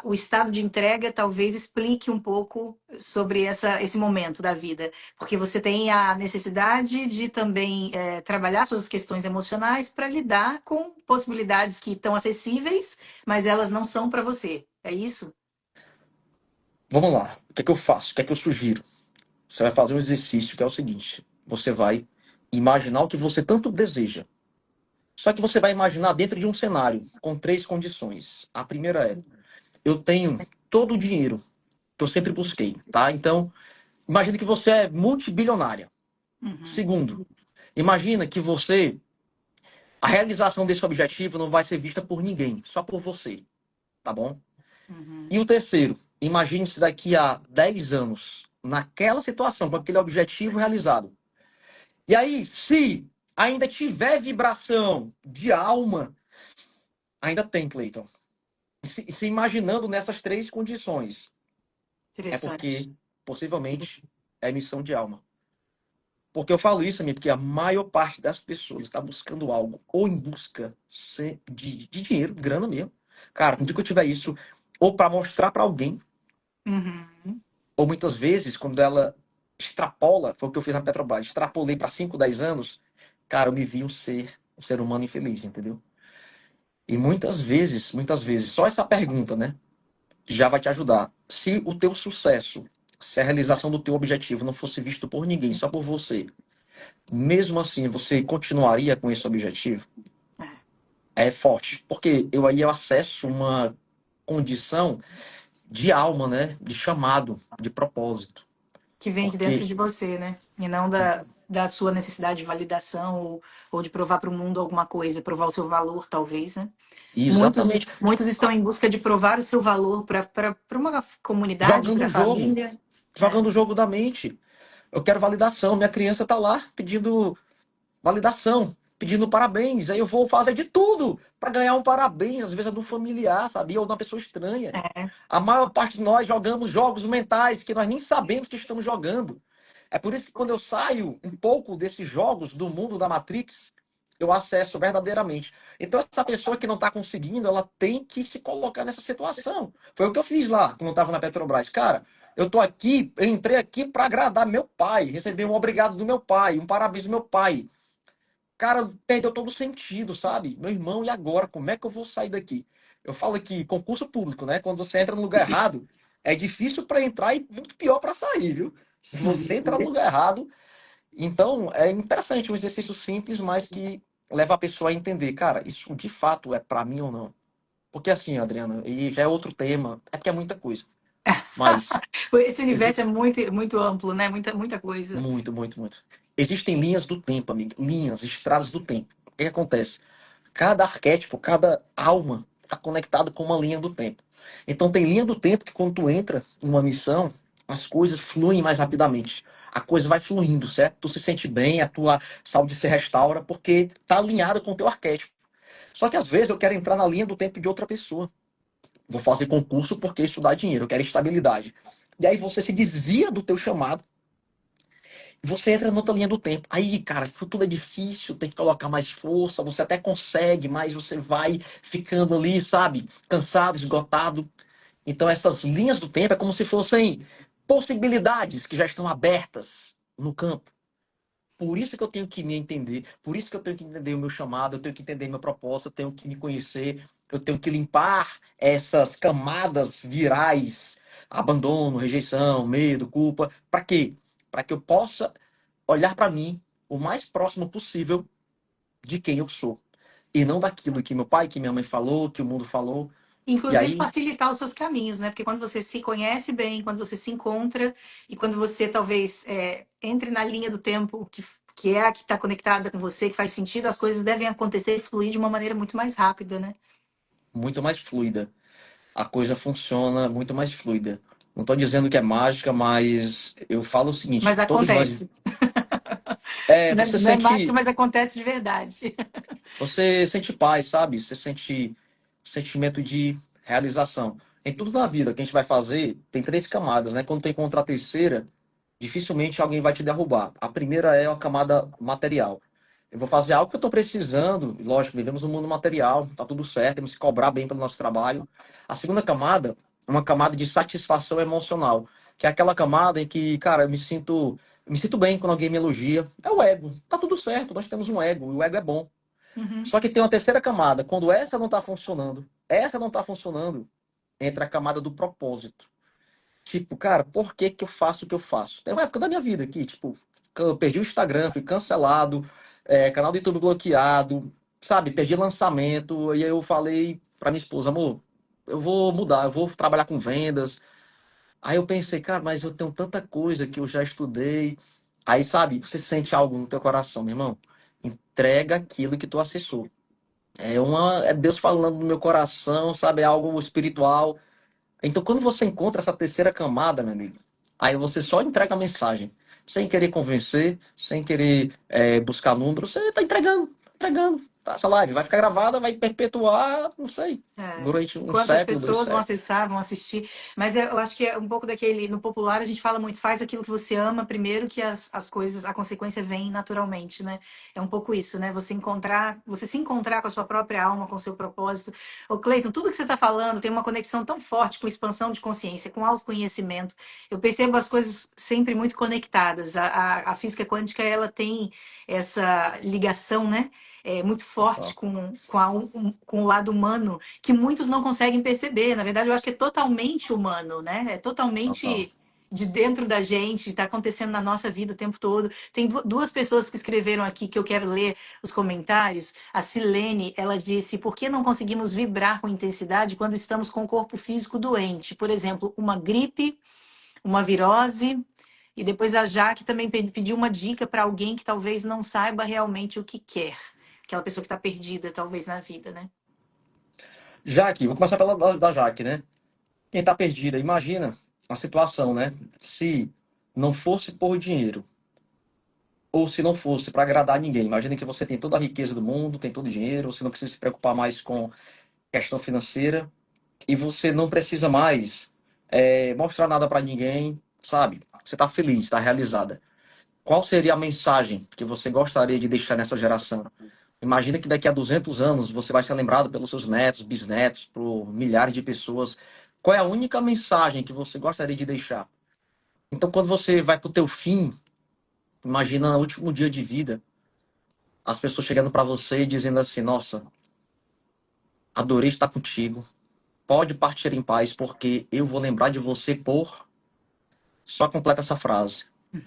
o estado de entrega talvez explique um pouco sobre esse momento da vida, porque você tem a necessidade de também trabalhar suas questões emocionais para lidar com possibilidades que estão acessíveis, mas elas não são para você. É isso? Vamos lá. O que é que eu faço? O que é que eu sugiro? Você vai fazer um exercício que é o seguinte: você vai imaginar o que você tanto deseja. Só que você vai imaginar dentro de um cenário com 3 condições. A primeira é: eu tenho todo o dinheiro que eu sempre busquei, tá? Então, imagine que você é multibilionária. Uhum, Segundo, imagina que a realização desse objetivo não vai ser vista por ninguém, só por você, tá bom? uhum. E o terceiro, imagine-se daqui a 10 anos, naquela situação, com aquele objetivo realizado. E aí, se ainda tiver vibração de alma, ainda tem, Cleiton. Se imaginando nessas 3 condições, é Interessante. porque possivelmente é missão de alma. Porque eu falo isso, amigo, porque a maior parte das pessoas está buscando algo, ou em busca de dinheiro, grana mesmo. Cara, no dia que eu tiver isso, ou para mostrar para alguém, Uhum. ou muitas vezes, quando ela extrapola, foi o que eu fiz na Petrobras, extrapolei para 5, 10 anos, cara, eu me vi um ser humano infeliz, entendeu? E muitas vezes, só essa pergunta, né, já vai te ajudar. Se o teu sucesso, se a realização do teu objetivo não fosse visto por ninguém, só por você, mesmo assim você continuaria com esse objetivo? É forte, porque eu acesso uma condição de alma, né, de chamado, de propósito. Que vem de dentro Porque de você, né? E não da. da sua necessidade de validação ou de provar para o mundo alguma coisa, provar o seu valor, talvez, né? Exatamente. Muitos estão em busca de provar o seu valor para uma comunidade, Jogando para o a jogo. família. É. Jogando o jogo da mente. Eu quero validação. Minha criança tá lá pedindo validação, pedindo parabéns. Aí eu vou fazer de tudo para ganhar um parabéns, às vezes é de um familiar, sabia? Ou de uma pessoa estranha. É. A maior parte de nós jogamos jogos mentais que nós nem sabemos que estamos jogando. É por isso que quando eu saio um pouco desses jogos do mundo da Matrix, eu acesso verdadeiramente. Então, essa pessoa que não está conseguindo, ela tem que se colocar nessa situação. Foi o que eu fiz lá, quando eu estava na Petrobras. Cara, eu tô aqui, eu entrei aqui para agradar meu pai, receber um obrigado do meu pai, um parabéns do meu pai. Cara, perdeu todo o sentido, sabe? Meu irmão, e agora? Como é que eu vou sair daqui? Eu falo que concurso público, né? Quando você entra no lugar errado, é difícil para entrar e muito pior para sair, viu? Se você entrar no lugar errado, então é interessante, um exercício simples, mas que leva a pessoa a entender, cara, isso de fato é para mim ou não? Porque assim, Adriana, e já é outro tema, é porque é muita coisa. Mas Esse universo é existe muito, muito amplo, né? Muita coisa. muito, muito, muito. Existem linhas do tempo, amigo, linhas, estradas do tempo. O que acontece? Cada arquétipo, cada alma está conectado com uma linha do tempo. Então tem linha do tempo que quando tu entra em uma missão, as coisas fluem mais rapidamente. A coisa vai fluindo, certo? Tu se sente bem, a tua saúde se restaura porque tá alinhada com o teu arquétipo. Só que às vezes eu quero entrar na linha do tempo de outra pessoa. Vou fazer concurso porque isso dá dinheiro, eu quero estabilidade. E aí você se desvia do teu chamado e você entra na outra linha do tempo. Aí, cara, tudo é difícil, tem que colocar mais força, você até consegue, mas você vai ficando ali, sabe? Cansado, esgotado. Então, essas linhas do tempo é como se fossem possibilidades que já estão abertas no campo. Por isso que eu tenho que me entender, por isso que eu tenho que entender o meu chamado, eu tenho que entender meu propósito, eu tenho que me conhecer, eu tenho que limpar essas camadas virais, abandono, rejeição, medo, culpa. Para quê? Para que eu possa olhar para mim o mais próximo possível de quem eu sou. E não daquilo que meu pai, que minha mãe falou, que o mundo falou. E Inclusive aí, facilitar os seus caminhos, né? Porque quando você se conhece bem, quando você se encontra e quando você talvez entre na linha do tempo que é a que está conectada com você, que faz sentido, as coisas devem acontecer e fluir de uma maneira muito mais rápida, né? muito mais fluida. A coisa funciona muito mais fluida. Não estou dizendo que é mágica, mas eu falo o seguinte: Mas todos nós. acontece. Você Não é mágica, sente, mas acontece de verdade. você sente paz, sabe? Você sente sentimento de realização. Em tudo na vida que a gente vai fazer, tem três camadas, né? Quando tu encontrar a terceira, dificilmente alguém vai te derrubar. A primeira é uma camada material. Eu vou fazer algo que eu estou precisando. Lógico, vivemos um mundo material, tá tudo certo, temos que cobrar bem pelo nosso trabalho. A segunda camada é uma camada de satisfação emocional, que é aquela camada em que, cara, eu me sinto bem quando alguém me elogia. É o ego. Tá tudo certo, nós temos um ego, e o ego é bom. Uhum. Só que tem uma terceira camada. Quando essa não está funcionando, entra a camada do propósito. Tipo, cara, por que que eu faço o que eu faço? Tem uma época da minha vida que, tipo, eu perdi o Instagram, fui cancelado, canal do YouTube bloqueado, sabe? Perdi lançamento. E aí eu falei pra minha esposa, amor, eu vou mudar, eu vou trabalhar com vendas. Aí eu pensei, cara, mas eu tenho tanta coisa que eu já estudei. Aí, sabe, você sente algo no teu coração, meu irmão? Entrega aquilo que tu acessou. É Deus falando no meu coração, sabe? É algo espiritual. Então, quando você encontra essa terceira camada, meu amigo, aí você só entrega a mensagem, sem querer convencer, sem querer buscar número, você está entregando, entregando. Essa live vai ficar gravada, vai perpetuar, não sei, É. durante um Quantas século, dois pessoas vão séculos. acessar, vão assistir. Mas eu acho que é um pouco daquele. No popular, a gente fala muito, faz aquilo que você ama primeiro, que as coisas, a consequência vem naturalmente, né? É um pouco isso, né? Você se encontrar com a sua própria alma, com o seu propósito. Ô, Cleiton, tudo que você está falando tem uma conexão tão forte com expansão de consciência, com autoconhecimento. Eu percebo as coisas sempre muito conectadas. A física quântica, ela tem essa ligação, né? Muito forte Total, com o lado humano que muitos não conseguem perceber. Na verdade, eu acho que é totalmente humano, né? É total. totalmente de dentro da gente, está acontecendo na nossa vida o tempo todo. Tem duas pessoas que escreveram aqui que eu quero ler os comentários. A Silene, ela disse: por que não conseguimos vibrar com intensidade quando estamos com o corpo físico doente? Por exemplo, uma gripe, uma virose. E depois a Jaque também pediu uma dica para alguém que talvez não saiba realmente o que quer. Aquela pessoa que está perdida, talvez, na vida, né? Jaque, vou começar pela da Jaque, né? Quem tá perdida, imagina a situação, né? Se não fosse por dinheiro, ou se não fosse para agradar ninguém. Imagina que você tem toda a riqueza do mundo, tem todo o dinheiro, você não precisa se preocupar mais com questão financeira e você não precisa mais mostrar nada para ninguém, sabe? Você está feliz, está realizada. Qual seria a mensagem que você gostaria de deixar nessa geração? Imagina que daqui a 200 anos você vai ser lembrado pelos seus netos, bisnetos, por milhares de pessoas. Qual é a única mensagem que você gostaria de deixar? Então, quando você vai para o teu fim, imagina no último dia de vida, as pessoas chegando para você e dizendo assim: Nossa, adorei estar contigo. Pode partir em paz, porque eu vou lembrar de você por. Só completa essa frase.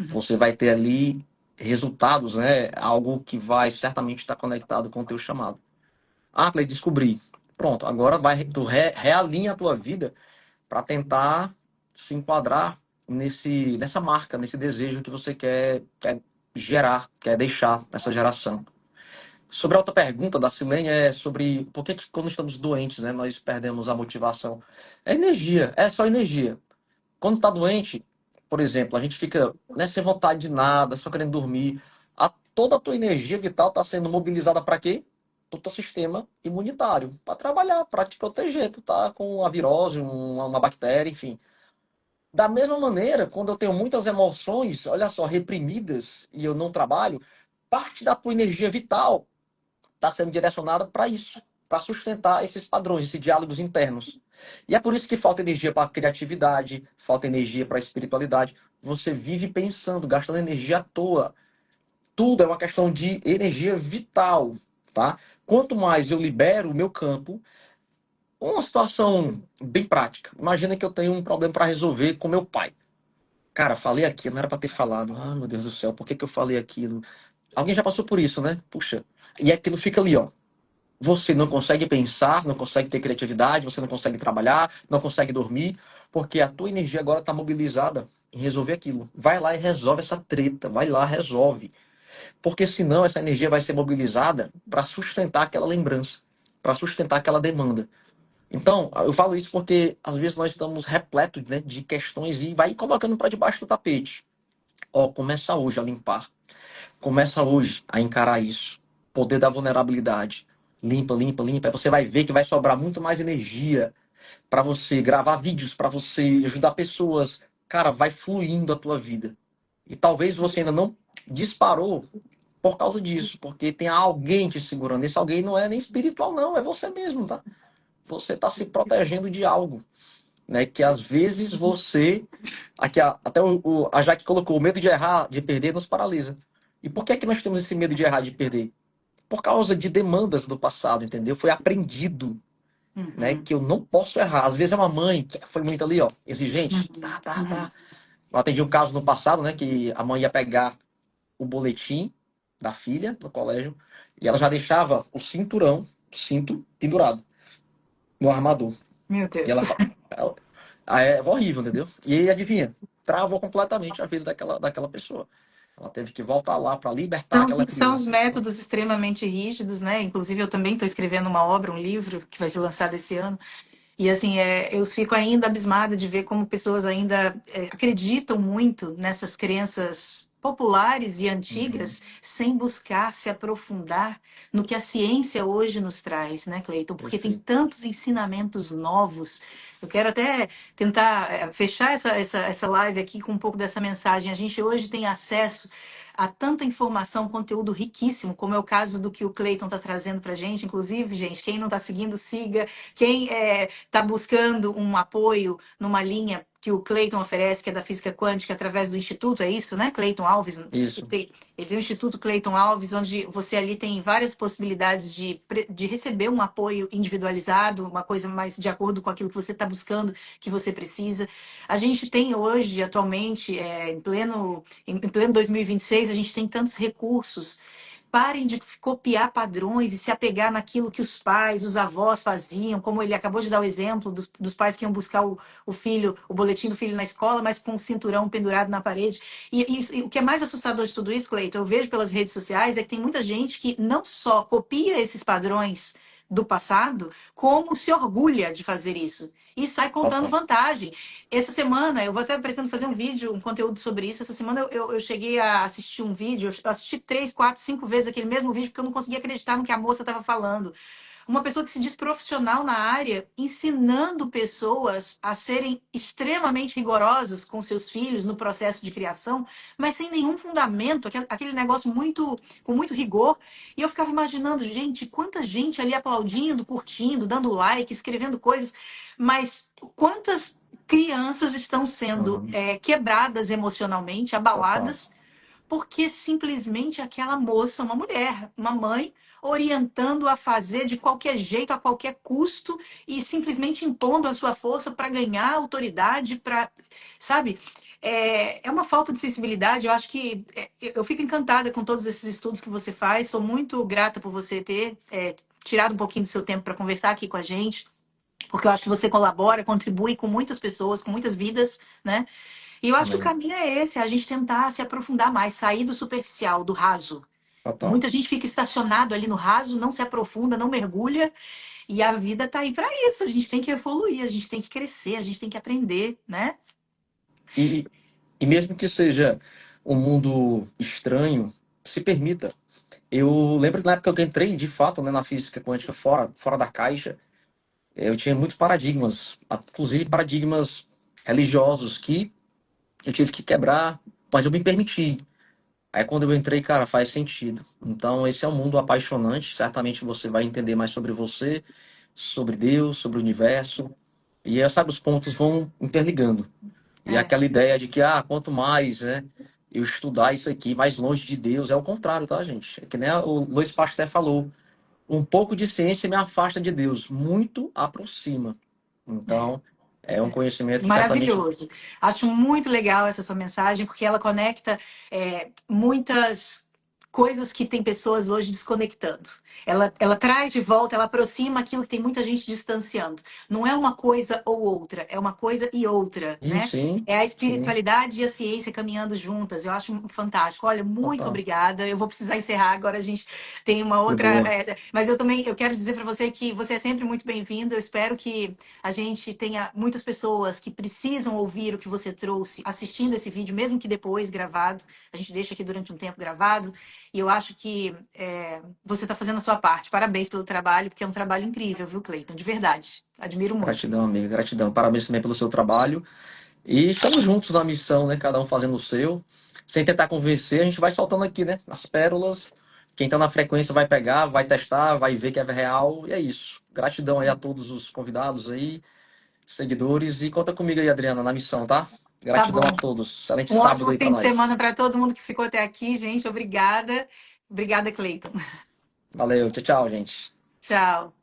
Você vai ter ali resultados, né? Algo que vai certamente estar conectado com o teu chamado. Ah, Clay, descobri. Pronto, agora tu realinha a tua vida para tentar se enquadrar nessa marca, nesse desejo que você quer gerar, quer deixar nessa geração. Sobre a outra pergunta da Silene é sobre por que quando estamos doentes, né, nós perdemos a motivação. É energia, é só energia. Quando está doente, por exemplo, a gente fica, né, sem vontade de nada, só querendo dormir. Toda a tua energia vital está sendo mobilizada para quê? Para o teu sistema imunitário, para trabalhar, para te proteger. Tu tá com uma virose, uma bactéria, enfim. Da mesma maneira, quando eu tenho muitas emoções, olha só, reprimidas e eu não trabalho, parte da tua energia vital está sendo direcionada para isso, para sustentar esses padrões, esses diálogos internos. E é por isso que falta energia para a criatividade, falta energia para a espiritualidade. Você vive pensando, gastando energia à toa. Tudo é uma questão de energia vital, tá? Quanto mais eu libero o meu campo, uma situação bem prática. Imagina que eu tenho um problema para resolver com meu pai. Cara, falei aquilo, não era para ter falado. Ah, meu Deus do céu, por que que eu falei aquilo? Alguém já passou por isso, né? Puxa. E aquilo fica ali, ó. Você não consegue pensar, não consegue ter criatividade, você não consegue trabalhar, não consegue dormir, porque a tua energia agora está mobilizada em resolver aquilo. Vai lá e resolve essa treta, vai lá, resolve. Porque senão essa energia vai ser mobilizada para sustentar aquela lembrança, para sustentar aquela demanda. Então, eu falo isso porque às vezes nós estamos repletos, né, de questões e vai colocando para debaixo do tapete. Ó, começa hoje a limpar. Começa hoje a encarar isso. Poder da vulnerabilidade. Limpa, limpa, limpa. Aí você vai ver que vai sobrar muito mais energia para você gravar vídeos, para você ajudar pessoas. Cara, vai fluindo a tua vida. E talvez você ainda não disparou por causa disso, porque tem alguém te segurando. Esse alguém não é nem espiritual, não, é você mesmo, tá? Você está se protegendo de algo, né? Que às vezes você. Aqui, até a Jaque colocou: o medo de errar, de perder, nos paralisa. E por que é que nós temos esse medo de errar, de perder? Por causa de demandas do passado, entendeu? Foi aprendido, né? Uhum. Que eu não posso errar. Às vezes é uma mãe que foi muito ali, ó, exigente. Uhum. Tá, tá, Uhum. tá. Eu atendi um caso no passado, né? Que a mãe ia pegar o boletim da filha no colégio e ela já deixava o cinturão, o cinto, pendurado no armador. Meu E Deus. é horrível, entendeu? E aí, adivinha? Travou completamente a vida daquela pessoa. Ela teve que voltar lá para libertar aquela São os criança. métodos extremamente rígidos, né? Inclusive, eu também estou escrevendo uma obra, um livro, que vai ser lançado esse ano. E assim, eu fico ainda abismada de ver como pessoas ainda acreditam muito nessas crenças populares e Uhum. antigas, sem buscar se aprofundar no que a ciência hoje nos traz, né, Cleiton? Porque tem Perfeito. tantos ensinamentos novos. Eu quero até tentar fechar essa live aqui com um pouco dessa mensagem. A gente hoje tem acesso a tanta informação, conteúdo riquíssimo, como é o caso do que o Cleiton está trazendo para a gente. Inclusive, gente, quem não está seguindo, siga. Quem está buscando um apoio numa linha que o Cleiton oferece, que é da física quântica, através do Instituto, é isso, né? Cleiton Alves. Isso. Ele tem o Instituto Cleiton Alves, onde você ali tem várias possibilidades de receber um apoio individualizado, uma coisa mais de acordo com aquilo que você está buscando, que você precisa. A gente tem hoje, atualmente, em pleno 2026, a gente tem tantos recursos Parem de copiar padrões e se apegar naquilo que os pais, os avós faziam, como ele acabou de dar o exemplo dos pais que iam buscar o filho, o boletim do filho na escola, mas com um cinturão pendurado na parede. E o que é mais assustador de tudo isso, Cleiton, eu vejo pelas redes sociais, é que tem muita gente que não só copia esses padrões do passado, como se orgulha de fazer isso. E sai contando Total. vantagem. Essa semana, eu vou até pretendo fazer um vídeo, um conteúdo sobre isso. Essa semana eu cheguei a assistir um vídeo, eu assisti 3, 4, 5 vezes aquele mesmo vídeo, porque eu não conseguia acreditar no que a moça estava falando. Uma pessoa que se diz profissional na área, ensinando pessoas a serem extremamente rigorosas com seus filhos no processo de criação, mas sem nenhum fundamento, aquele negócio com muito rigor. E eu ficava imaginando, gente, quanta gente ali aplaudindo, curtindo, dando like, escrevendo coisas, mas quantas crianças estão sendo Uhum. quebradas emocionalmente, Total. abaladas, porque simplesmente aquela moça, uma mulher, uma mãe, orientando a fazer de qualquer jeito, a qualquer custo, e simplesmente impondo a sua força para ganhar autoridade, para, sabe? É uma falta de sensibilidade. Eu acho que eu fico encantada com todos esses estudos que você faz. Sou muito grata por você ter tirado um pouquinho do seu tempo para conversar aqui com a gente, porque eu acho que você colabora, contribui com muitas pessoas, com muitas vidas, né? E eu acho que o Amém. caminho é esse, a gente tentar se aprofundar mais, sair do superficial, do raso. Total. Muita gente fica estacionado ali no raso, não se aprofunda, não mergulha, e a vida tá aí para isso. A gente tem que evoluir, a gente tem que crescer, a gente tem que aprender, né? E, e mesmo que seja um mundo estranho, se permita. Eu lembro que na época que eu entrei, de fato, né, na física quântica fora da caixa, eu tinha muitos paradigmas, inclusive paradigmas religiosos que eu tive que quebrar, mas eu me permiti. Aí quando eu entrei, cara, faz sentido. Então esse é um mundo apaixonante, certamente você vai entender mais sobre você, sobre Deus, sobre o universo, e sabe, os pontos vão interligando. E É, aquela ideia de que, quanto mais, né, eu estudar isso aqui, mais longe de Deus, é o contrário, tá, gente? É que nem o Luiz Pasteur falou, um pouco de ciência me afasta de Deus, muito aproxima. é. Então, é um conhecimento que certamente... Maravilhoso. Acho muito legal essa sua mensagem, porque ela conecta muitas coisas que tem pessoas hoje desconectando. Ela traz de volta, ela aproxima aquilo que tem muita gente distanciando. Não é uma coisa ou outra, é uma coisa e outra, né? Sim, É a sim, espiritualidade e a ciência caminhando juntas. Eu acho fantástico. Olha, muito total. obrigada. Eu vou precisar encerrar agora. A gente tem uma De outra. boa. Mas eu quero dizer para você que você é sempre muito bem-vindo. Eu espero que a gente tenha muitas pessoas que precisam ouvir o que você trouxe assistindo esse vídeo, mesmo que depois gravado. A gente deixa aqui durante um tempo gravado. E eu acho que você está fazendo a sua parte. Parabéns pelo trabalho, porque é um trabalho incrível, viu, Cleiton? De verdade. Admiro muito. Gratidão, amiga, gratidão. Parabéns também pelo seu trabalho. E estamos juntos na missão, né? Cada um fazendo o seu. Sem tentar convencer, a gente vai soltando aqui, né? As pérolas. Quem tá na frequência vai pegar, vai testar, vai ver que é real. E é isso. Gratidão aí a todos os convidados aí, seguidores. E conta comigo aí, Adriana, na missão, tá? Tá Gratidão a bom. todos. Excelente Um sábado ótimo aí pra fim de semana nós. para todo mundo que ficou até aqui, gente. Obrigada. Obrigada, Cleiton. Valeu, tchau, tchau, gente. Tchau.